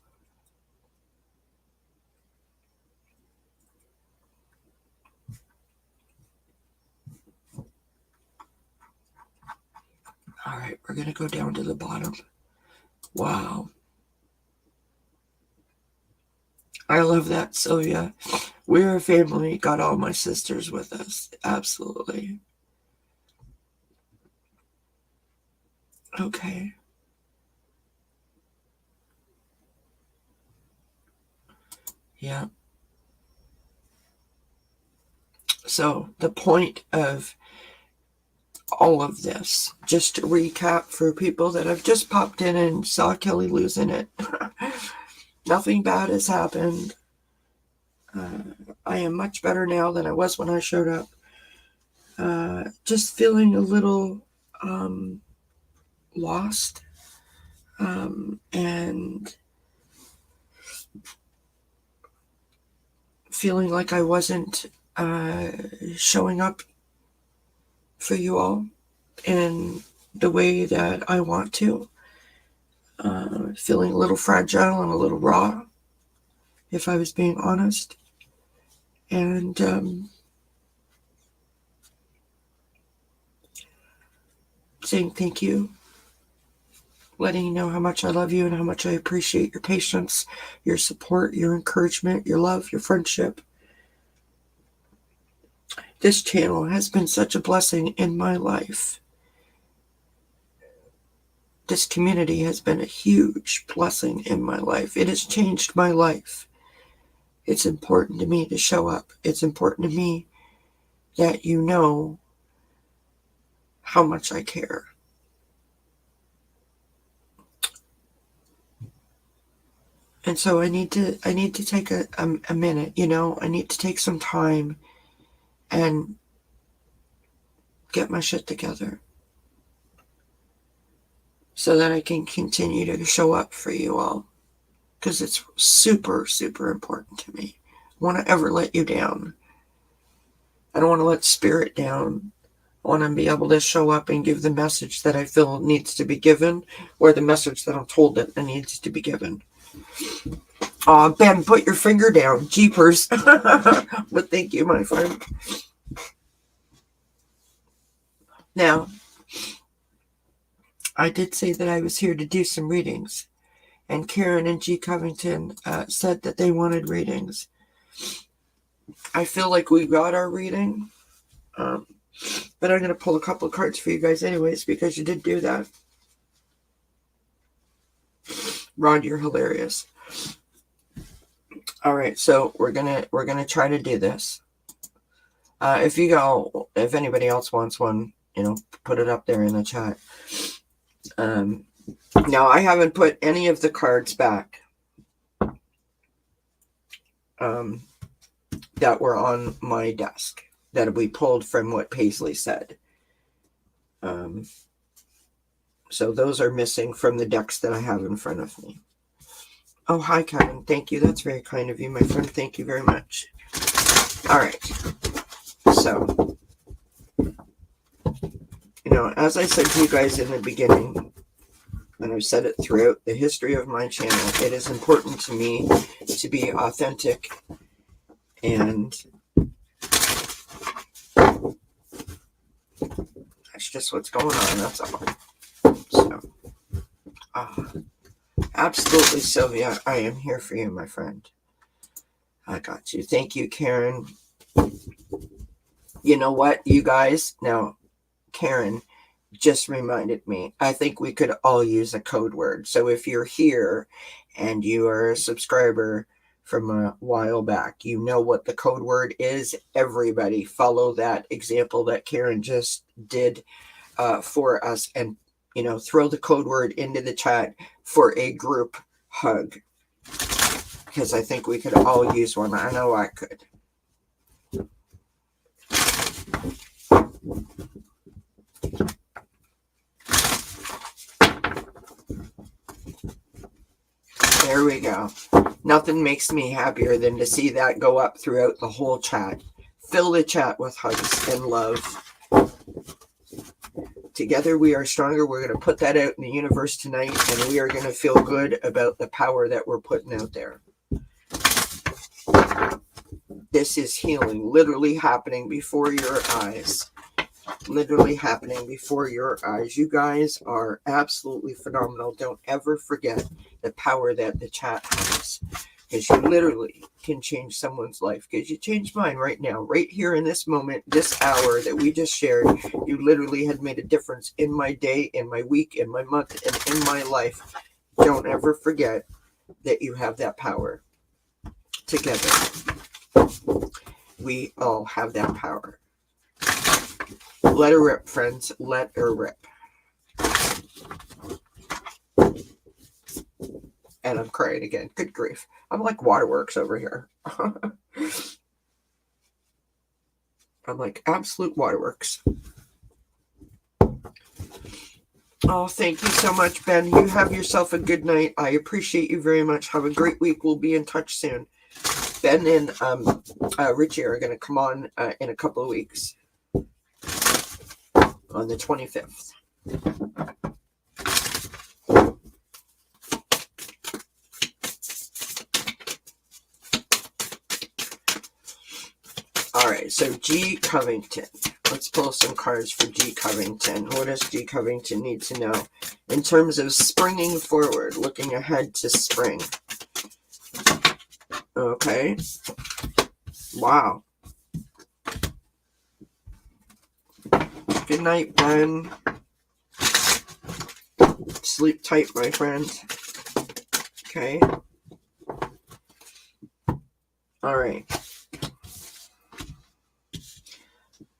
All right, we're going to go down to the bottom. Wow. I love that, Sylvia. We're a family. Got all my sisters with us. Absolutely. Okay. Yeah. So the point of all of this, just to recap for people that have just popped in and saw Kelly losing it. Nothing bad has happened. I am much better now than I was when I showed up. Just feeling a little lost and feeling like I wasn't showing up for you all in the way that I want to. Feeling a little fragile and a little raw, if I was being honest. And saying thank you, letting you know how much I love you and how much I appreciate your patience, your support, your encouragement, your love, your friendship. This channel has been such a blessing in my life. This community has been a huge blessing in my life. It has changed my life. It's important to me to show up. It's important to me that you know how much I care. And so I need to take a minute, I need to take some time and get my shit together so that I can continue to show up for you all, because it's super, super important to me. I want to ever let you down. I don't want to let spirit down. I want to be able to show up and give the message that I feel needs to be given, or the message that I'm told that needs to be given. Ben, put your finger down. Jeepers. But thank you, my friend. Now, I did say that I was here to do some readings. And Karen and G. Covington said that they wanted readings. I feel like we got our reading. But I'm going to pull a couple of cards for you guys anyways, because you did do that. Rod, you're hilarious. All right, so we're gonna try to do this. If anybody else wants one, put it up there in the chat. Now I haven't put any of the cards back that were on my desk that we pulled from what Paisley said. So those are missing from the decks that I have in front of me. Oh, hi, Kevin. Thank you. That's very kind of you, my friend. Thank you very much. All right. So, as I said to you guys in the beginning, and I've said it throughout the history of my channel, it is important to me to be authentic, and that's just what's going on. That's all. So, absolutely, Sylvia. I am here for you, my friend. I got you. Thank you, Karen. You know what, you guys? Now, Karen just reminded me. I think we could all use a code word. So if you're here and you are a subscriber from a while back, you know what the code word is. Everybody follow that example that Karen just did for us, and throw the code word into the chat for a group hug, because I think we could all use one. I know I could. There we go. Nothing makes me happier than to see that go up throughout the whole chat. Fill the chat with hugs and love. Together we are stronger. We're going to put that out in the universe tonight, and we are going to feel good about the power that we're putting out there. This is healing literally happening before your eyes. Literally happening before your eyes. You guys are absolutely phenomenal. Don't ever forget the power that the chat has, because you literally can change someone's life. Because you changed mine right now, right here in this moment, this hour that we just shared. You literally had made a difference in my day, in my week, in my month, and in my life. Don't ever forget that you have that power. Together, we all have that power. Let her rip, friends. Let her rip. And I'm crying again. Good grief. I'm like Waterworks over here. I'm like absolute Waterworks. Oh, thank you so much, Ben. You have yourself a good night. I appreciate you very much. Have a great week. We'll be in touch soon. Ben and Richie are going to come on in a couple of weeks. On the 25th. All right, so G. Covington. Let's pull some cards for G. Covington. What does G. Covington need to know in terms of springing forward, looking ahead to spring? Okay. Wow. Good night, Ben. Sleep tight, my friend. Okay. All right.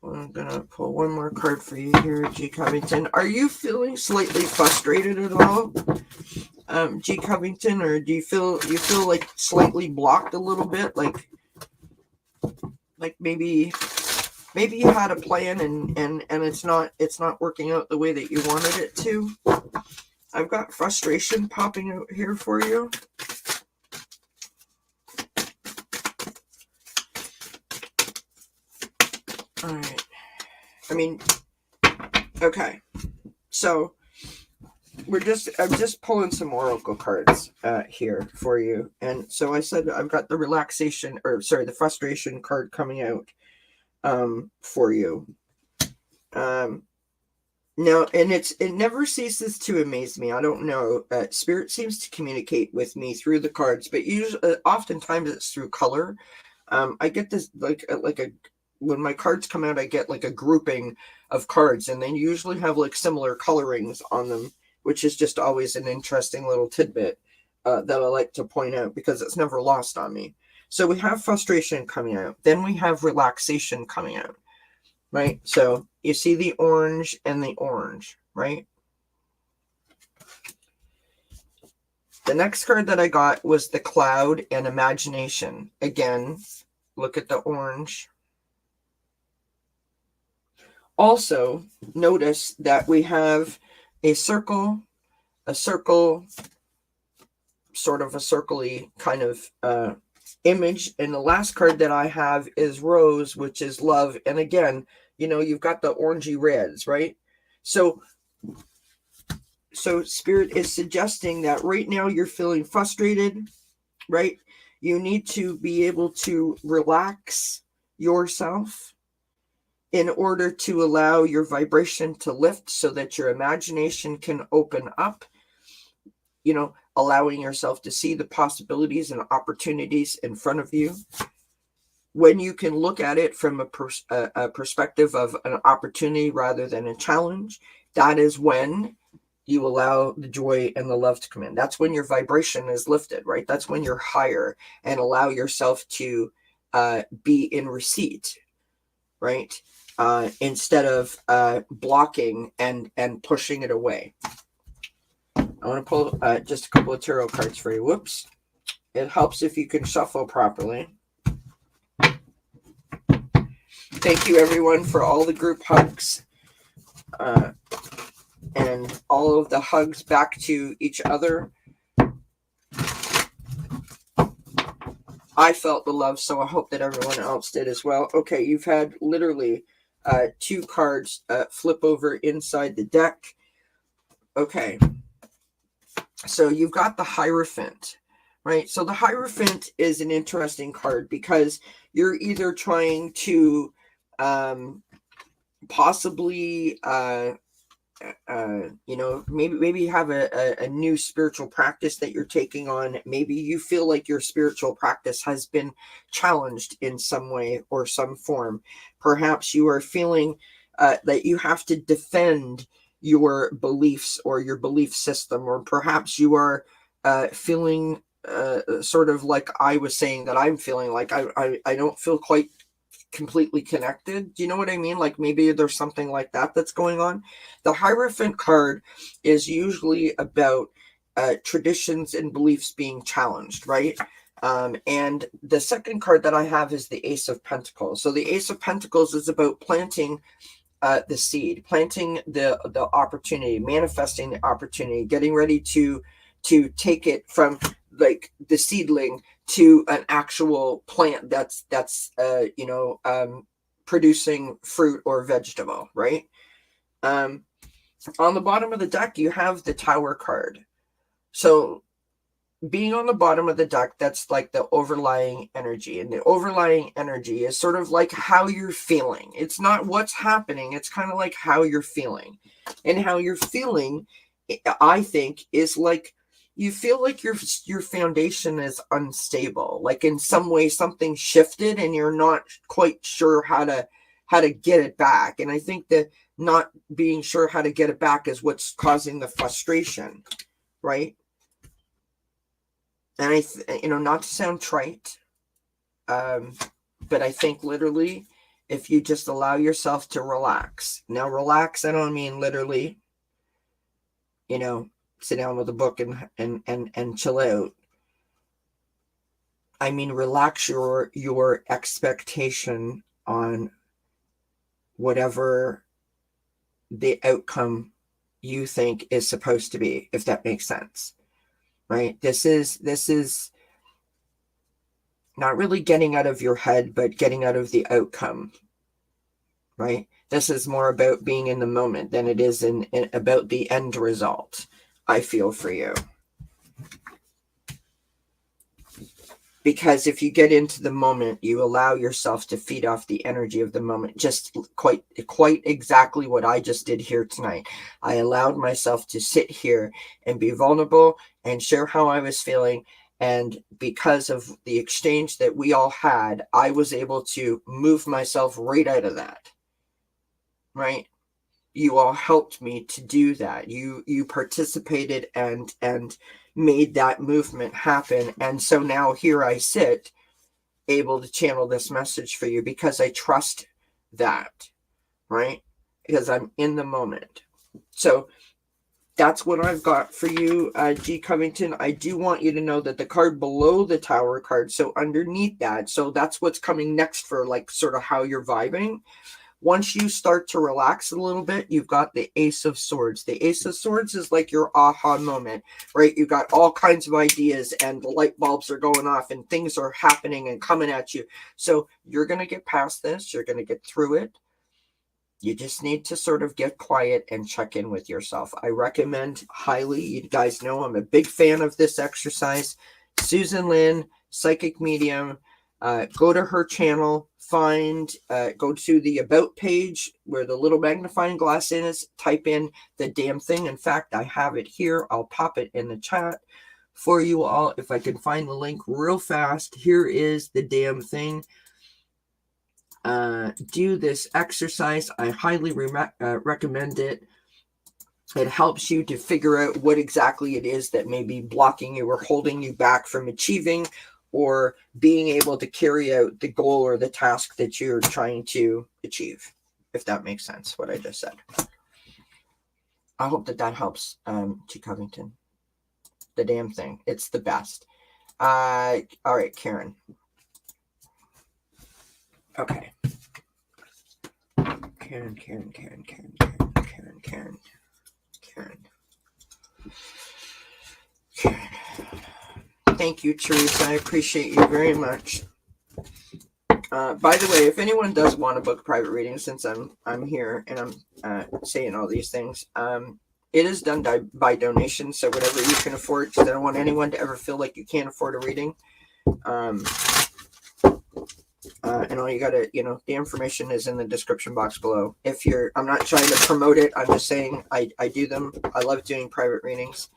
I'm going to pull one more card for you here, G. Covington. Are you feeling slightly frustrated at all, G. Covington, or do you feel like slightly blocked a little bit? Like maybe you had a plan and it's not working out the way that you wanted it to. I've got frustration popping out here for you. All right. I mean, okay. So I'm just pulling some oracle cards here for you. And so I said I've got the frustration card coming out for you. No, and it never ceases to amaze me. I don't know. Spirit seems to communicate with me through the cards, but usually, oftentimes it's through color. I get this like a when my cards come out, I get like a grouping of cards, and they usually have like similar colorings on them, which is just always an interesting little tidbit that I like to point out because it's never lost on me. So we have frustration coming out, then we have relaxation coming out, right? So you see the orange and the orange, right? The next card that I got was the cloud and imagination. Again, look at the orange. Also, notice that we have a circle, sort of a circly kind of image. And the last card that I have is rose, which is love. And again, you know, you've got the orangey reds, right? So Spirit is suggesting that right now you're feeling frustrated, right? You need to be able to relax yourself in order to allow your vibration to lift so that your imagination can open up, you know, allowing yourself to see the possibilities and opportunities in front of you. When you can look at it from a perspective of an opportunity rather than a challenge, that is when you allow the joy and the love to come in. That's when your vibration is lifted, right? That's when you're higher and allow yourself to be in receipt, right? Instead of blocking and pushing it away. I want to pull just a couple of tarot cards for you. Whoops. It helps if you can shuffle properly. Thank you, everyone, for all the group hugs and all of the hugs back to each other. I felt the love, so I hope that everyone else did as well. Okay, you've had literally 2 cards flip over inside the deck. Okay. So you've got the Hierophant, right? So the Hierophant is an interesting card because you're either trying to possibly, you know, maybe you have a new spiritual practice that you're taking on. Maybe you feel like your spiritual practice has been challenged in some way or some form. Perhaps you are feeling that you have to defend your beliefs or your belief system, or perhaps you are feeling sort of like I was saying that I'm feeling like I don't feel quite completely connected. Do you know what I mean? Like maybe there's something like that that's going on. The Hierophant card is usually about traditions and beliefs being challenged, right? And the second card that I have is the Ace of Pentacles. So the Ace of Pentacles is about planting the seed, planting the opportunity, manifesting the opportunity, getting ready to take it from like the seedling to an actual plant that's you know, producing fruit or vegetable, right? On the bottom of the deck, you have the Tower card. So being on the bottom of the deck, that's like the overlying energy, and the overlying energy is sort of like how you're feeling. It's not what's happening, it's kind of like how you're feeling. And how you're feeling, I think, is like you feel like your foundation is unstable, like in some way something shifted and you're not quite sure how to get it back. And I think that not being sure how to get it back is what's causing the frustration, right? And you know, not to sound trite, but I think literally, if you just allow yourself to relax. Now, relax, I don't mean literally, you know, sit down with a book and chill out. I mean, relax your expectation on whatever the outcome you think is supposed to be, if that makes sense. Right? This is not really getting out of your head, but getting out of the outcome, right? This is more about being in the moment than it is about the end result, I feel, for you. Because if you get into the moment, you allow yourself to feed off the energy of the moment. Just quite exactly what I just did here tonight. I allowed myself to sit here and be vulnerable and share how I was feeling. And because of the exchange that we all had, I was able to move myself right out of that. Right? You all helped me to do that. You participated and made that movement happen. And so now here I sit, able to channel this message for you because I trust that, right? Because I'm in the moment. So that's what I've got for you, G. Covington. I do want you to know that the card below the Tower card, so underneath that, so that's what's coming next for like sort of how you're vibing. Once you start to relax a little bit, you've got the Ace of Swords. The Ace of Swords is like your aha moment, right? You've got all kinds of ideas and the light bulbs are going off and things are happening and coming at you. So you're going to get past this. You're going to get through it. You just need to sort of get quiet and check in with yourself. I recommend highly, you guys know I'm a big fan of this exercise. Susan Lynn, psychic medium, go to her channel, go to the about page where the little magnifying glass is, type in the damn thing. In fact, I have it here. I'll pop it in the chat for you all. If I can find the link real fast, here is the damn thing. Do this exercise. I highly recommend it. It helps you to figure out what exactly it is that may be blocking you or holding you back from achieving or being able to carry out the goal or the task that you're trying to achieve, if that makes sense, what I just said. I hope that helps, G. Covington. The damn thing. It's the best. All right, Karen. Okay. Karen. Thank you, Teresa. I appreciate you very much. By the way, if anyone does want to book private reading, since I'm here and I'm saying all these things, it is done by donation. So whatever you can afford, because I don't want anyone to ever feel like you can't afford a reading. And all you gotta, the information is in the description box below. I'm not trying to promote it. I'm just saying I do them. I love doing private readings.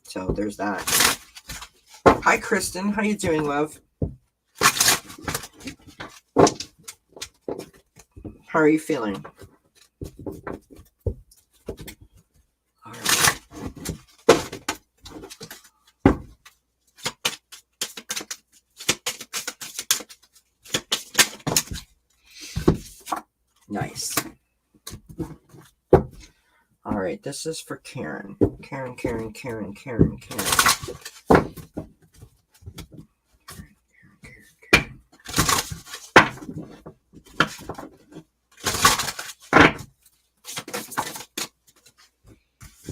So there's that. Hi, Kristen. How you doing, love? How are you feeling? All right. Nice. All right, this is for Karen. Karen.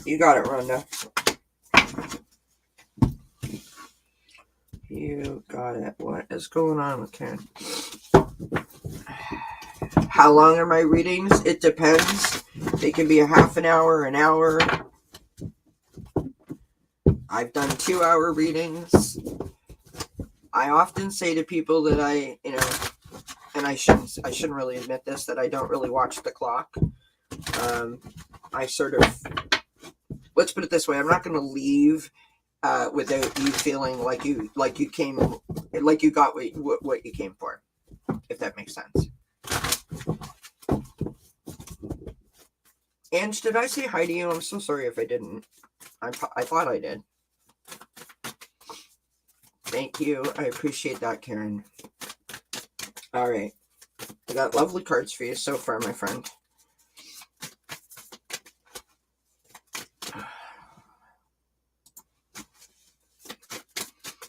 You got it, Rhonda. You got it. What is going on with Karen? How long are my readings? It depends. They can be a half an hour, an hour. I've done 2-hour readings. I often say to people that and I shouldn't really admit this, that I don't really watch the clock. I sort of, let's put it this way, I'm not going to leave without you feeling like you got what you came for, if that makes sense. Ange, did I say hi to you? I'm so sorry if I didn't. I thought I did. Thank you. I appreciate that, Karen. All right. I got lovely cards for you so far, my friend.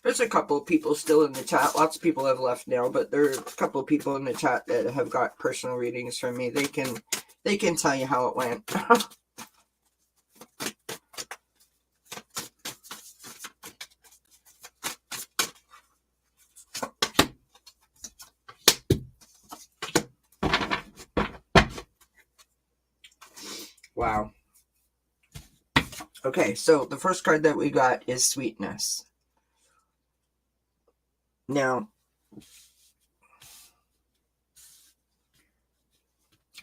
There's a couple of people still in the chat. Lots of people have left now, but there are a couple of people in the chat that have got personal readings from me. They can tell you how it went. Wow. Okay, so the first card that we got is sweetness. Now,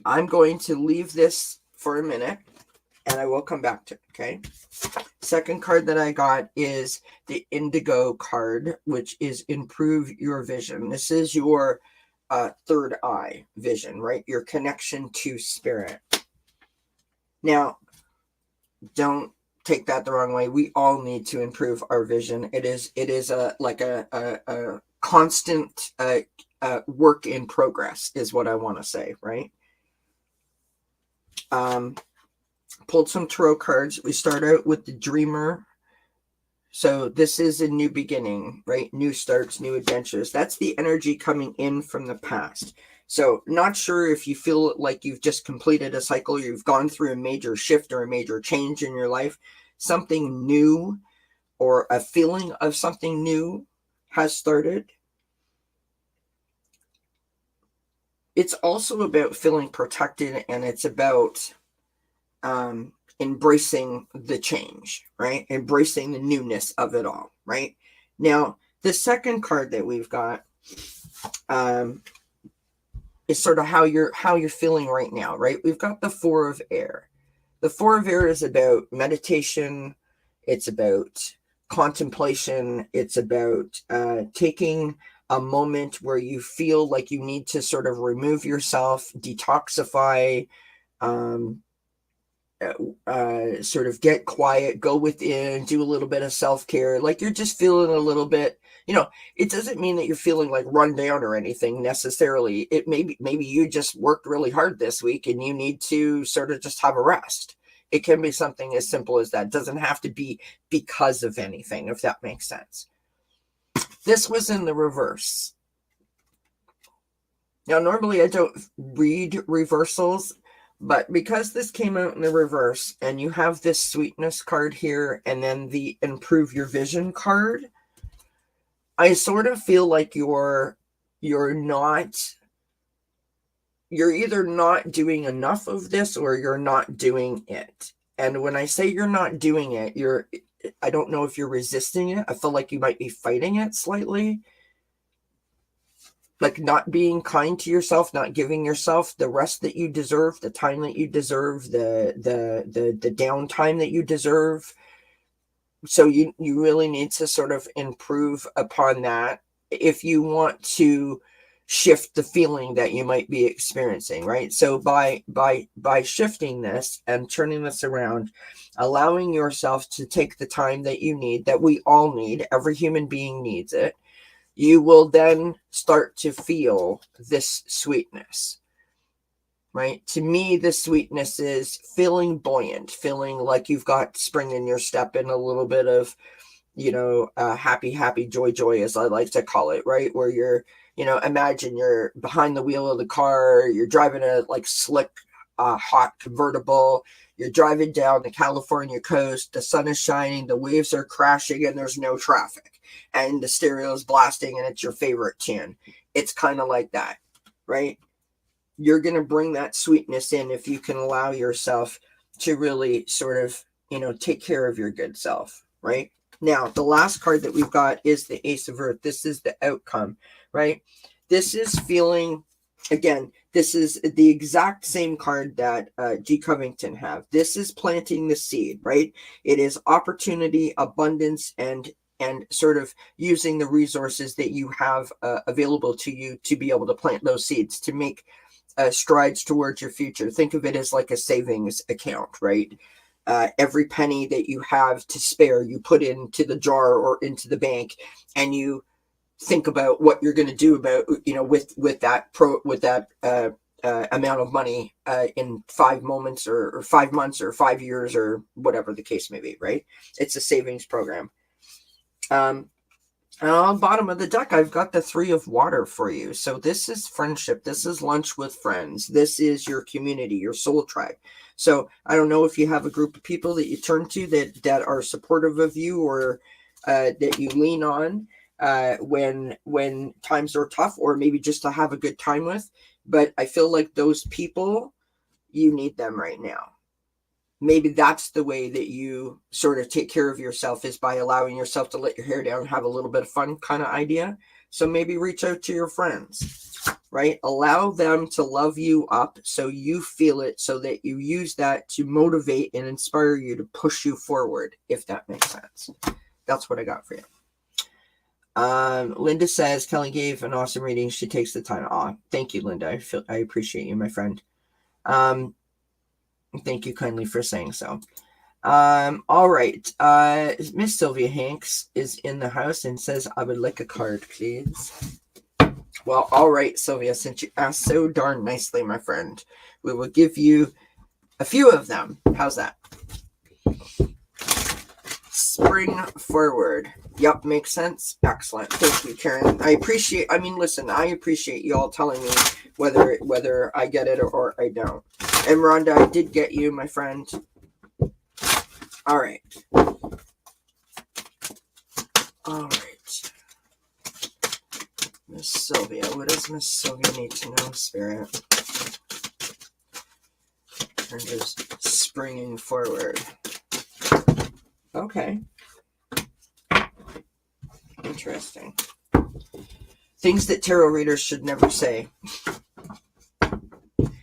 I'm going to leave this for a minute and I will come back to it, okay? Second card that I got is the Indigo card, which is improve your vision. This is your third eye vision, right? Your connection to spirit. Now, don't take that the wrong way. We all need to improve our vision. It is a constant work in progress is what I want to say, right? Pulled some tarot cards. We start out with the Dreamer. So this is a new beginning, right? New starts, new adventures. That's the energy coming in from the past. So not sure if you feel like you've just completed a cycle, you've gone through a major shift or a major change in your life, something new or a feeling of something new has started. It's also about feeling protected, and it's about embracing the change, right? Embracing the newness of it all, right? Now, the second card that we've got is sort of how you're feeling right now, right? We've got the Four of Air. The Four of Air is about meditation. It's about contemplation. It's about taking a moment where you feel like you need to sort of remove yourself, detoxify, sort of get quiet, go within, do a little bit of self-care. Like you're just feeling a little bit, it doesn't mean that you're feeling like run down or anything necessarily. It maybe you just worked really hard this week and you need to sort of just have a rest. It can be something as simple as that. It doesn't have to be because of anything, if that makes sense. This was in the reverse. Now, normally I don't read reversals, but because this came out in the reverse and you have this sweetness card here and then the improve your vision card, I sort of feel like you're either not doing enough of this or you're not doing it. And when I say you're not doing it, I don't know if you're resisting it. I feel like you might be fighting it slightly. Like not being kind to yourself, not giving yourself the rest that you deserve, the time that you deserve, the downtime that you deserve. So you really need to sort of improve upon that if you want to shift the feeling that you might be experiencing, right? So by shifting this and turning this around, allowing yourself to take the time that you need, that we all need, every human being needs it, you will then start to feel this sweetness, right? To me, this sweetness is feeling buoyant, feeling like you've got spring in your step and a little bit of, happy, joy, as I like to call it, right? Where you're, imagine you're behind the wheel of the car, you're driving a like slick, hot convertible, you're driving down the California coast, the sun is shining, the waves are crashing, and there's no traffic. And the stereo is blasting and it's your favorite tune. It's kind of like that, right? You're going to bring that sweetness in if you can allow yourself to really sort of, take care of your good self, right? Now, the last card that we've got is the Ace of Earth. This is the outcome, right? This is feeling, again, this is the exact same card that G. Covington have. This is planting the seed, right? It is opportunity, abundance, and sort of using the resources that you have available to you to be able to plant those seeds, to make strides towards your future. Think of it as like a savings account, right? Every penny that you have to spare, you put into the jar or into the bank, and you think about what you're going to do about, with that amount of money in 5 moments or 5 months or 5 years or whatever the case may be, right? It's a savings program. And on the bottom of the deck, I've got the Three of Water for you. So this is friendship. This is lunch with friends. This is your community, your soul tribe. So I don't know if you have a group of people that you turn to that are supportive of you, or that you lean on when times are tough, or maybe just to have a good time with. But I feel like those people, you need them right now. maybe that's the way that you sort of take care of yourself, is by allowing yourself to let your hair down and have a little bit of fun kind of idea. So maybe reach out to your friends, right? Allow them to love you up so you feel it, so that you use that to motivate and inspire you to push you forward, if that makes sense. That's what I got for you. Linda says Kelly gave an awesome reading. She takes the time. Aw, thank you, Linda. I appreciate you, my friend. Thank you kindly for saying so. All right. Miss Sylvia Hanks is in the house and says, I would like a card, please. Well, all right, Sylvia, since you asked so darn nicely, my friend, we will give you a few of them. How's that? Spring forward. Yep, makes sense. Excellent. Thank you, Karen. I appreciate you all telling me whether I get it or I don't. And Rhonda, I did get you, my friend. All right. All right. Miss Sylvia. What does Miss Sylvia need to know, Spirit? And just springing forward. Okay. Interesting. Things that tarot readers should never say.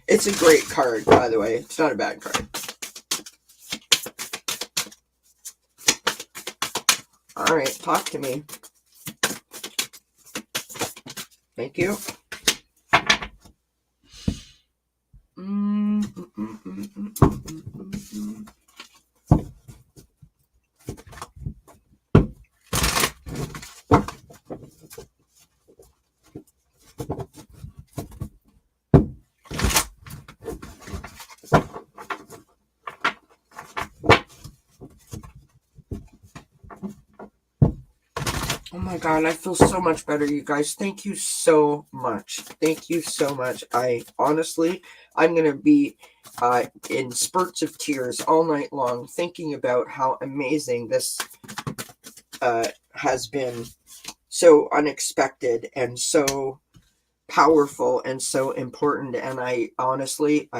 It's a great card, by the way. It's not a bad card. All right, talk to me. Thank you. Oh my God, I feel so much better, you guys. Thank you so much. Thank you so much. I'm going to be in spurts of tears all night long thinking about how amazing this has been. So unexpected and so powerful and so important. And I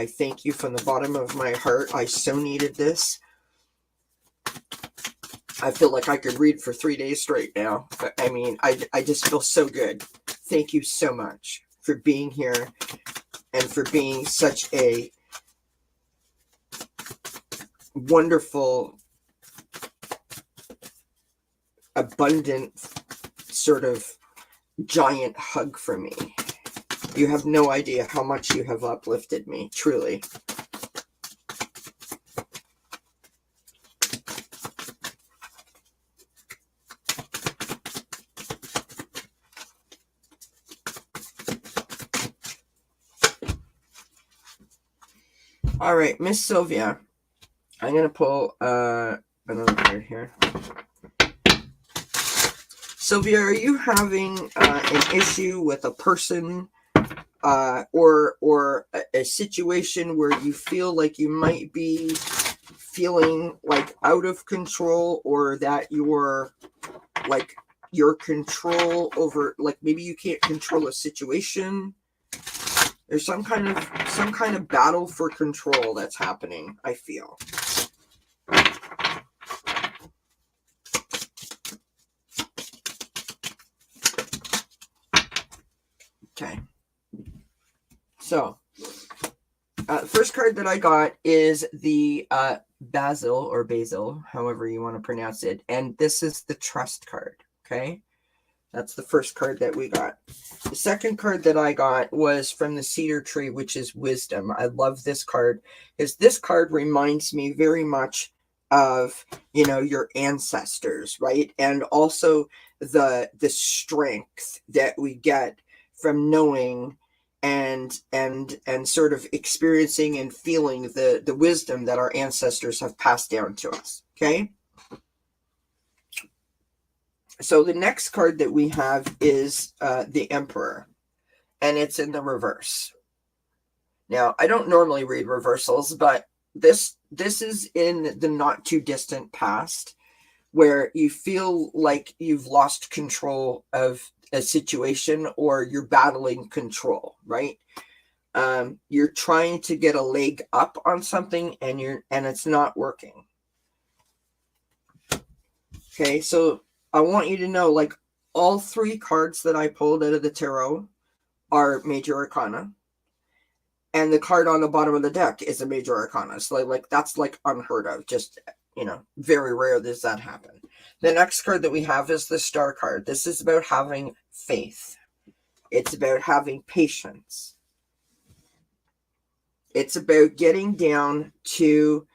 thank you from the bottom of my heart. I so needed this. I feel like I could read for 3 days straight now. I mean, I just feel so good. Thank you so much for being here and for being such a wonderful, abundant, sort of giant hug for me. You have no idea how much you have uplifted me, truly. All right, Miss Sylvia, I'm going to pull another card here. Sylvia, are you having an issue with a person or a situation where you feel like you might be feeling like out of control, or that you're like your control over, like maybe you can't control a situation? There's some kind of battle for control that's happening, I feel. Okay. So, first card that I got is the Basil, however you want to pronounce it. And this is the Trust card, okay? That's the first card that we got. The second card that I got was from the Cedar Tree, which is Wisdom. I love this card because this card reminds me very much of, your ancestors, right? And also the strength that we get from knowing and sort of experiencing and feeling the wisdom that our ancestors have passed down to us, okay? So the next card that we have is the Emperor, and it's in the reverse. Now, I don't normally read reversals, but this is in the not too distant past, where you feel like you've lost control of a situation or you're battling control, right? You're trying to get a leg up on something and it's not working. Okay, so I want you to know, like, all three cards that I pulled out of the tarot are major arcana, and the card on the bottom of the deck is a major arcana. So like that's like unheard of. Just, very rare does that happen. The next card that we have is the Star card. This is about having faith. It's about having patience. It's about getting down to,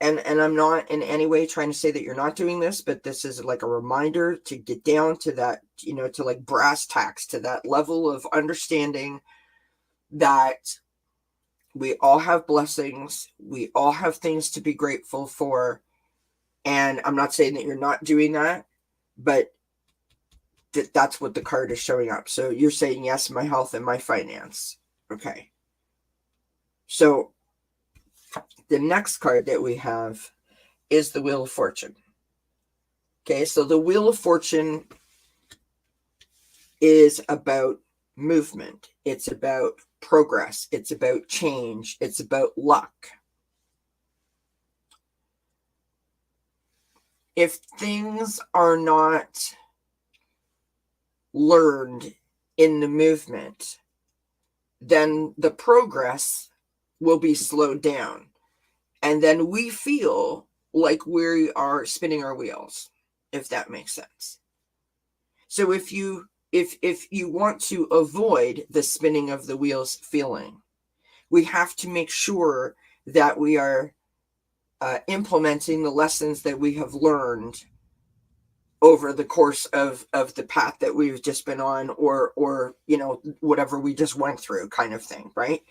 and I'm not in any way trying to say that you're not doing this, but this is like a reminder to get down to that, to like brass tacks, to that level of understanding that we all have blessings. We all have things to be grateful for. And I'm not saying that you're not doing that, but that's what the card is showing up. So you're saying, yes, my health and my finance. Okay. So the next card that we have is the Wheel of Fortune. Okay, so the Wheel of Fortune is about movement. It's about progress. It's about change. It's about luck. If things are not learned in the movement, then the progress will be slowed down. And then we feel like we are spinning our wheels, if that makes sense. So if you want to avoid the spinning of the wheels feeling, we have to make sure that we are implementing the lessons that we have learned over the course of the path that we've just been on, or whatever we just went through, kind of thing, right?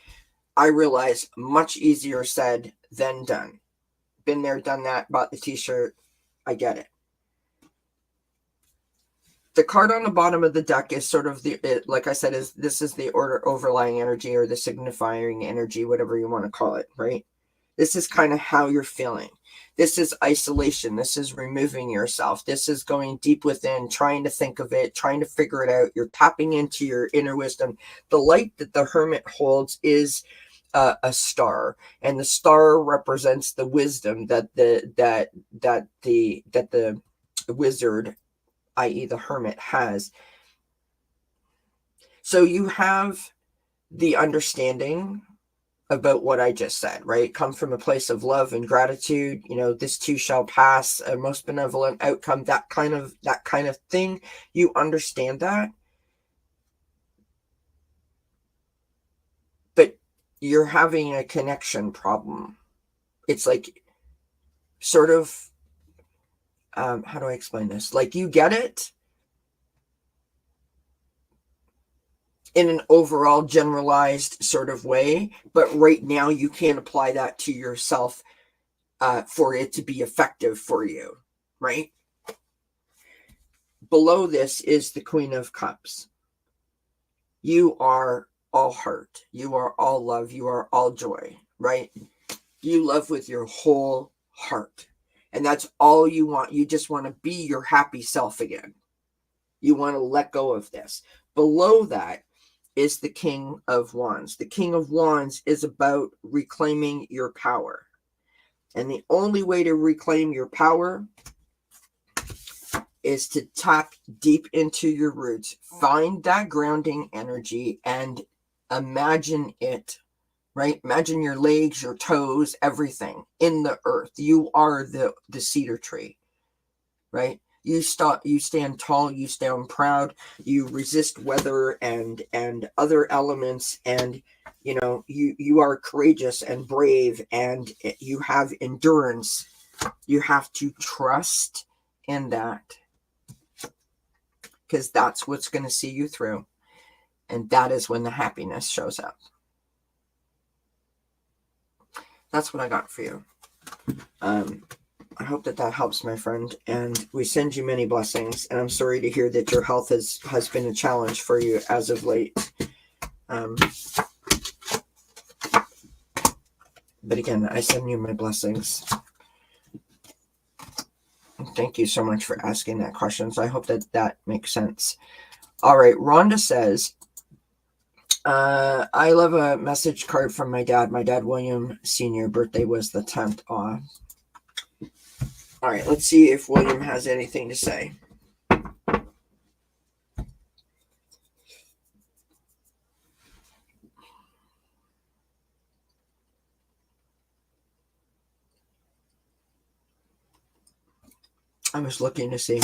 I realize much easier said than done. Been there, done that, bought the t-shirt. I get it. The card on the bottom of the deck is sort of like I said, this is the overlying energy, or the signifying energy, whatever you want to call it, right? This is kind of how you're feeling. This is isolation. This is removing yourself. This is going deep within, trying to think of it, trying to figure it out. You're tapping into your inner wisdom. The light that the Hermit holds is a star, and the star represents the wisdom that the wizard, i.e. the Hermit, has. So you have the understanding about what I just said, right? Come from a place of love and gratitude. This too shall pass, a most benevolent outcome, that kind of thing. You understand that. But you're having a connection problem. It's like sort of, how do I explain this? Like, you get it in an overall generalized sort of way, but right now you can't apply that to yourself for it to be effective for you, right? Below this is the Queen of Cups. You are all heart. You are all love. You are all joy, right? You love with your whole heart. And that's all you want. You just want to be your happy self again. You want to let go of this. Below that is the King of Wands. The King of Wands is about reclaiming your power. And the only way to reclaim your power is to tap deep into your roots. Find that grounding energy and imagine it, right? Imagine your legs, your toes, everything in the earth. You are the cedar tree, right? You stand tall, you stand proud, you resist weather and other elements, and you are courageous and brave, and you have endurance. You have to trust in that, because that's what's going to see you through, and that is when the happiness shows up. That's what I got for you. I hope that helps, my friend, and we send you many blessings, and I'm sorry to hear that your health has been a challenge for you as of late. But again, I send you my blessings. Thank you so much for asking that question. So I hope that makes sense. All right, Rhonda says, I love a message card from my dad. My dad, William Sr., birthday was the 10th. All right, let's see if William has anything to say. I was looking to see.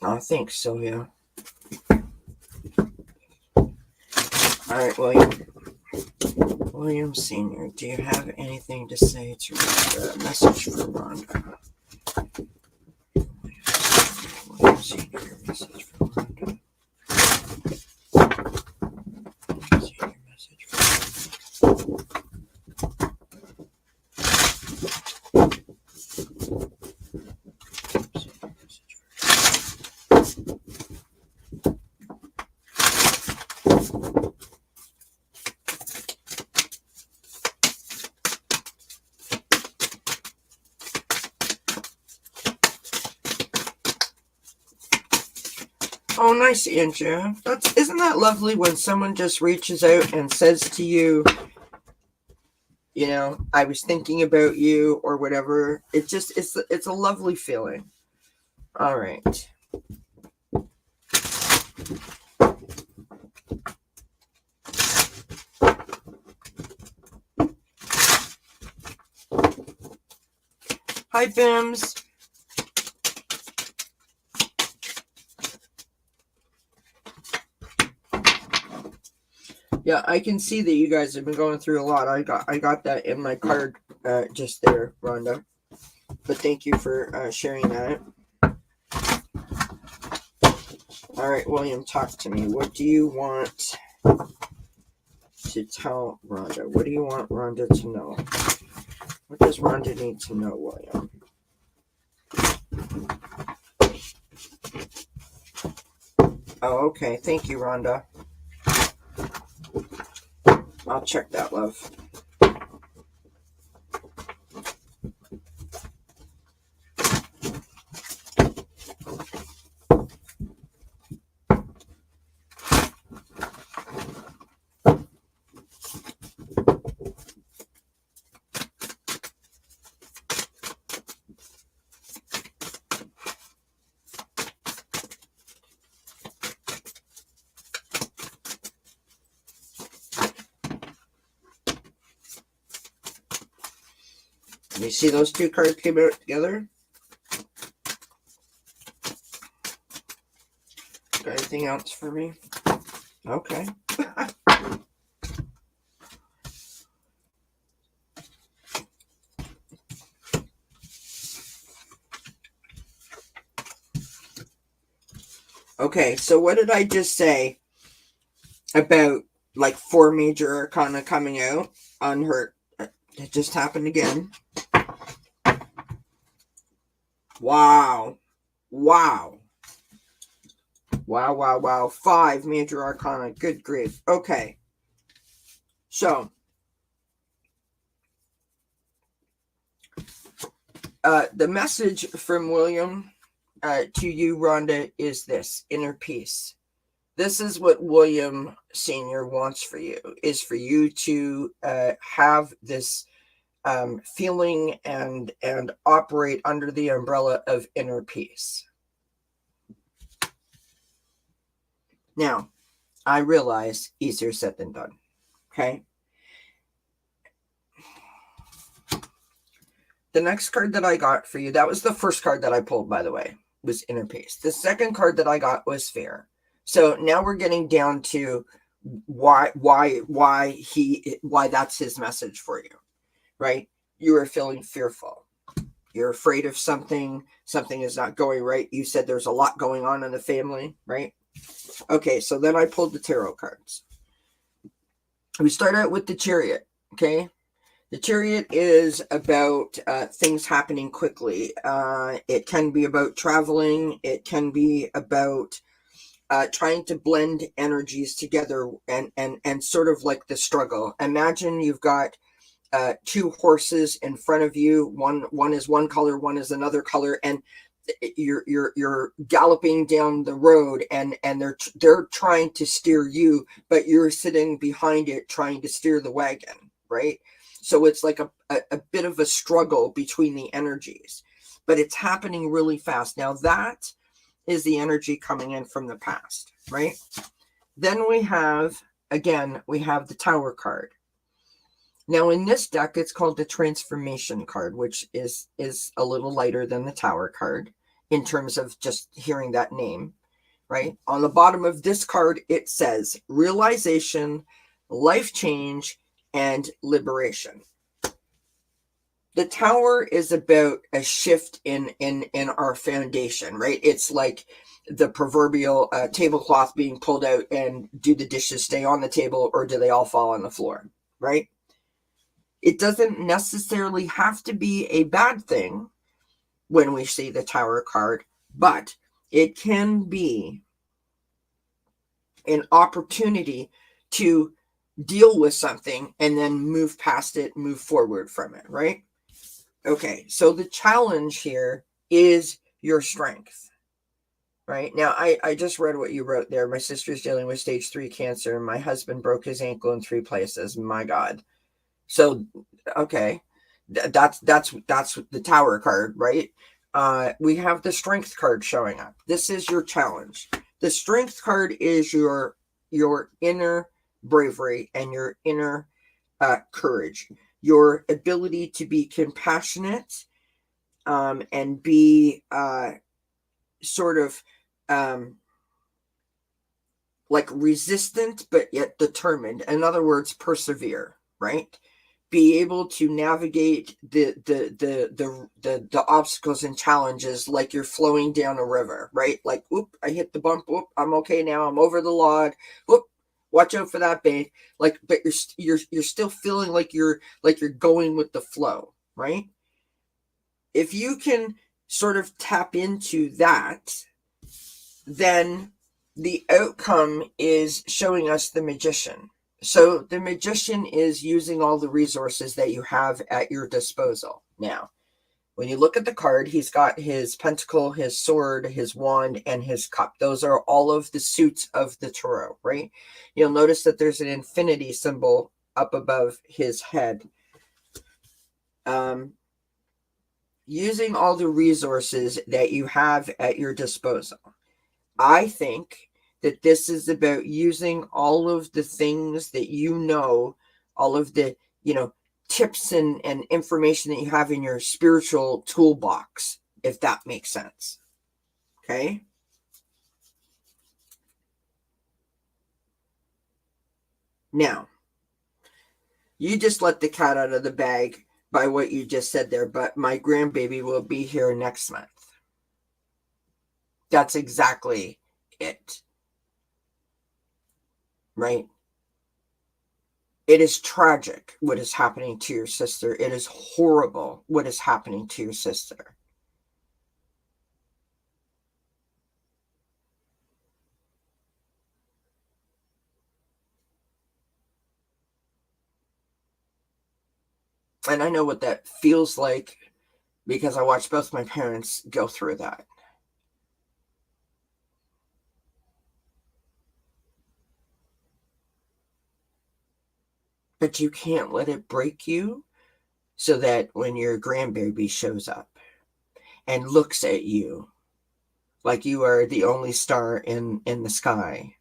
Oh, thanks, Sylvia. All right, William Sr., do you have anything to say to Rhonda? A message for Rhonda. William Sr., message for Rhonda. Senior, message for Rhonda. Oh, nice, Andrea. Isn't that lovely when someone just reaches out and says to you, you know, I was thinking about you or whatever. It's a lovely feeling. All right. Hi, Bims. Yeah, I can see that you guys have been going through a lot. I got that in my card just there, Rhonda. But thank you for sharing that. All right, William, talk to me. What do you want to tell Rhonda? What do you want Rhonda to know? What does Rhonda need to know, William? Oh, okay. Thank you, Rhonda. I'll check that, love. You see those two cards came out together? Got anything else for me? Okay. Okay, so what did I just say about like 4 major arcana coming out on her? It just happened again. Wow. 5 major arcana. Good grief. Okay. So, the message from William to you, Rhonda, is this: inner peace. This is what William Sr. wants for you, is for you to have this feeling and operate under the umbrella of inner peace. Now, I realize easier said than done. Okay. The next card that I got for you, that was the first card that I pulled, by the way, was inner peace. The second card that I got was fear. So now we're getting down to why that's his message for you, right? You are feeling fearful. You're afraid of something. Something is not going right. You said there's a lot going on in the family, right? Okay, so then I pulled the tarot cards. We start out with the Chariot, okay? The Chariot is about things happening quickly. It can be about traveling. It can be about trying to blend energies together and sort of like the struggle. Imagine you've got 2 horses in front of you. One is one color, one is another color, and you're galloping down the road, and they're trying to steer you, but you're sitting behind it trying to steer the wagon, right? So it's like a bit of a struggle between the energies, but it's happening really fast. Now that is the energy coming in from the past, right? Then we have the Tower card. Now in this deck, it's called the Transformation card, which is a little lighter than the Tower card in terms of just hearing that name, right? On the bottom of this card, it says realization, life change, and liberation. The Tower is about a shift in our foundation, right? It's like the proverbial tablecloth being pulled out, and do the dishes stay on the table or do they all fall on the floor, right? It doesn't necessarily have to be a bad thing when we see the Tower card, but it can be an opportunity to deal with something and then move past it, move forward from it, right? Okay, so the challenge here is your strength, right? Now, I just read what you wrote there. My sister's dealing with stage 3 cancer. My husband broke his ankle in 3 places. My God. So, okay, that's the Tower card, right? We have the Strength card showing up. This is your challenge. The Strength card is your inner bravery and your inner courage, your ability to be compassionate, and be sort of like resistant, but yet determined. In other words, persevere, right? Be able to navigate the obstacles and challenges like you're flowing down a river, right? Like, whoop, I hit the bump. Whoop, I'm okay now. I'm over the log. Whoop, watch out for that bank. Like, but you're still feeling like you're going with the flow, right? If you can sort of tap into that, then the outcome is showing us the Magician. So the Magician is using all the resources that you have at your disposal. Now, when you look at the card, he's got his pentacle, his sword, his wand, and his cup. Those are all of the suits of the tarot, right? You'll notice that there's an infinity symbol up above his head. Using all the resources that you have at your disposal. I think that this is about using all of the things that all of the, tips and information that you have in your spiritual toolbox, if that makes sense. Okay? Now, you just let the cat out of the bag by what you just said there, but my grandbaby will be here next month. That's exactly it. Right? It is tragic what is happening to your sister. It is horrible what is happening to your sister. And I know what that feels like because I watched both my parents go through that. But you can't let it break you, so that when your grandbaby shows up and looks at you like you are the only star in the sky,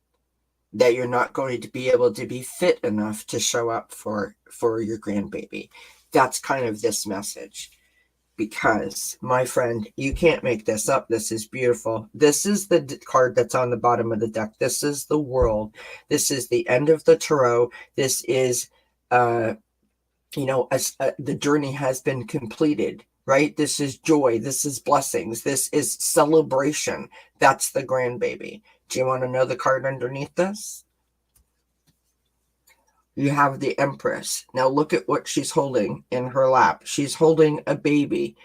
that you're not going to be able to be fit enough to show up for your grandbaby. That's kind of this message. Because, my friend, you can't make this up. This is beautiful. This is the card that's on the bottom of the deck. This is the world. This is the end of the tarot. This is, the journey has been completed, right? This is joy. This is blessings. This is celebration. That's the grandbaby. Do you want to know the card underneath this? You have the Empress. Now look at what she's holding in her lap. She's holding a baby.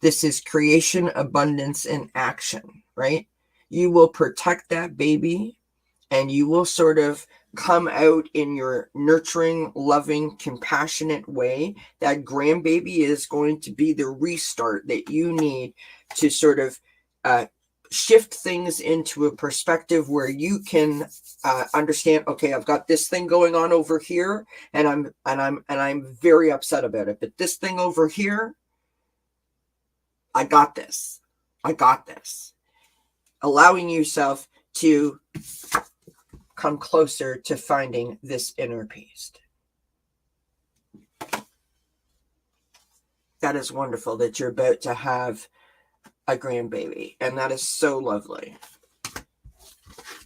This is creation, abundance, and action, right? You will protect that baby, and you will sort of come out in your nurturing, loving, compassionate way. That grandbaby is going to be the restart that you need to sort of shift things into a perspective where you can understand, okay, I've got this thing going on over here, and I'm very upset about it, but this thing over here, I got this. Allowing yourself to come closer to finding this inner peace. That is wonderful that you're about to have a grandbaby, and that is so lovely.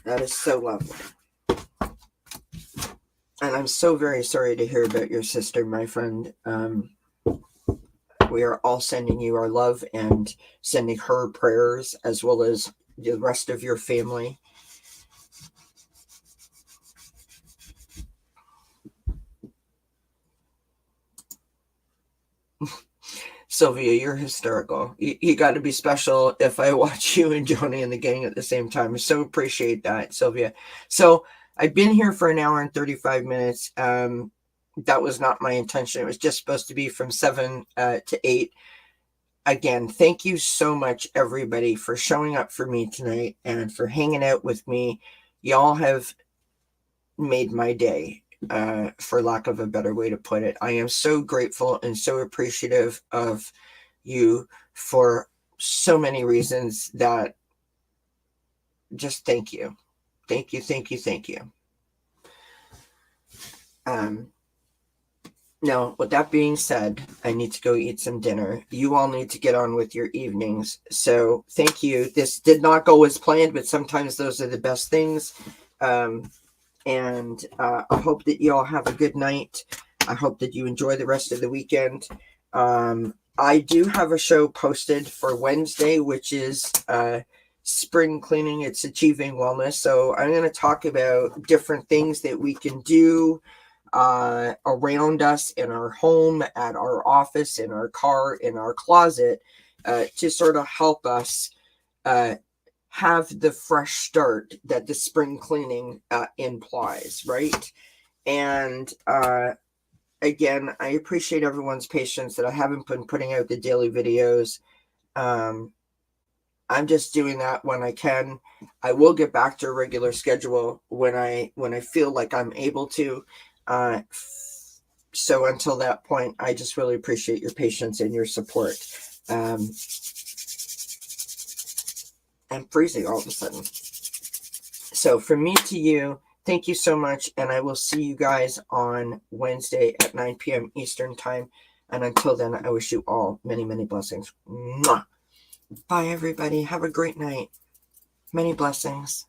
That is so lovely. And I'm so very sorry to hear about your sister, my friend. We are all sending you our love and sending her prayers, as well as the rest of your family. Sylvia, you're hysterical. You got to be special if I watch you and Joni and the gang at the same time. I so appreciate that, Sylvia. So I've been here for an hour and 35 minutes. That was not my intention. It was just supposed to be from 7 to 8. Again, thank you so much, everybody, for showing up for me tonight and for hanging out with me. Y'all have made my day, for lack of a better way to put it. I am so grateful and so appreciative of you for so many reasons that just thank you. Thank you. Now, with that being said, I need to go eat some dinner. You all need to get on with your evenings. So thank you. This did not go as planned, but sometimes those are the best things. And I hope that you all have a good night. I hope that you enjoy the rest of the weekend. I do have a show posted for Wednesday, which is spring cleaning. It's Achieving Wellness. So I'm going to talk about different things that we can do around us, in our home, at our office, in our car, in our closet, to sort of help us have the fresh start that the spring cleaning implies, right? And again, I appreciate everyone's patience that I haven't been putting out the daily videos. I'm just doing that when I can. I will get back to a regular schedule when I feel like I'm able to. So until that point, I just really appreciate your patience and your support. I'm freezing all of a sudden. So from me to you, thank you so much, and I will see you guys on Wednesday at 9 p.m. Eastern Time. And until then, I wish you all many, many blessings. Mwah! Bye, everybody. Have a great night. Many blessings.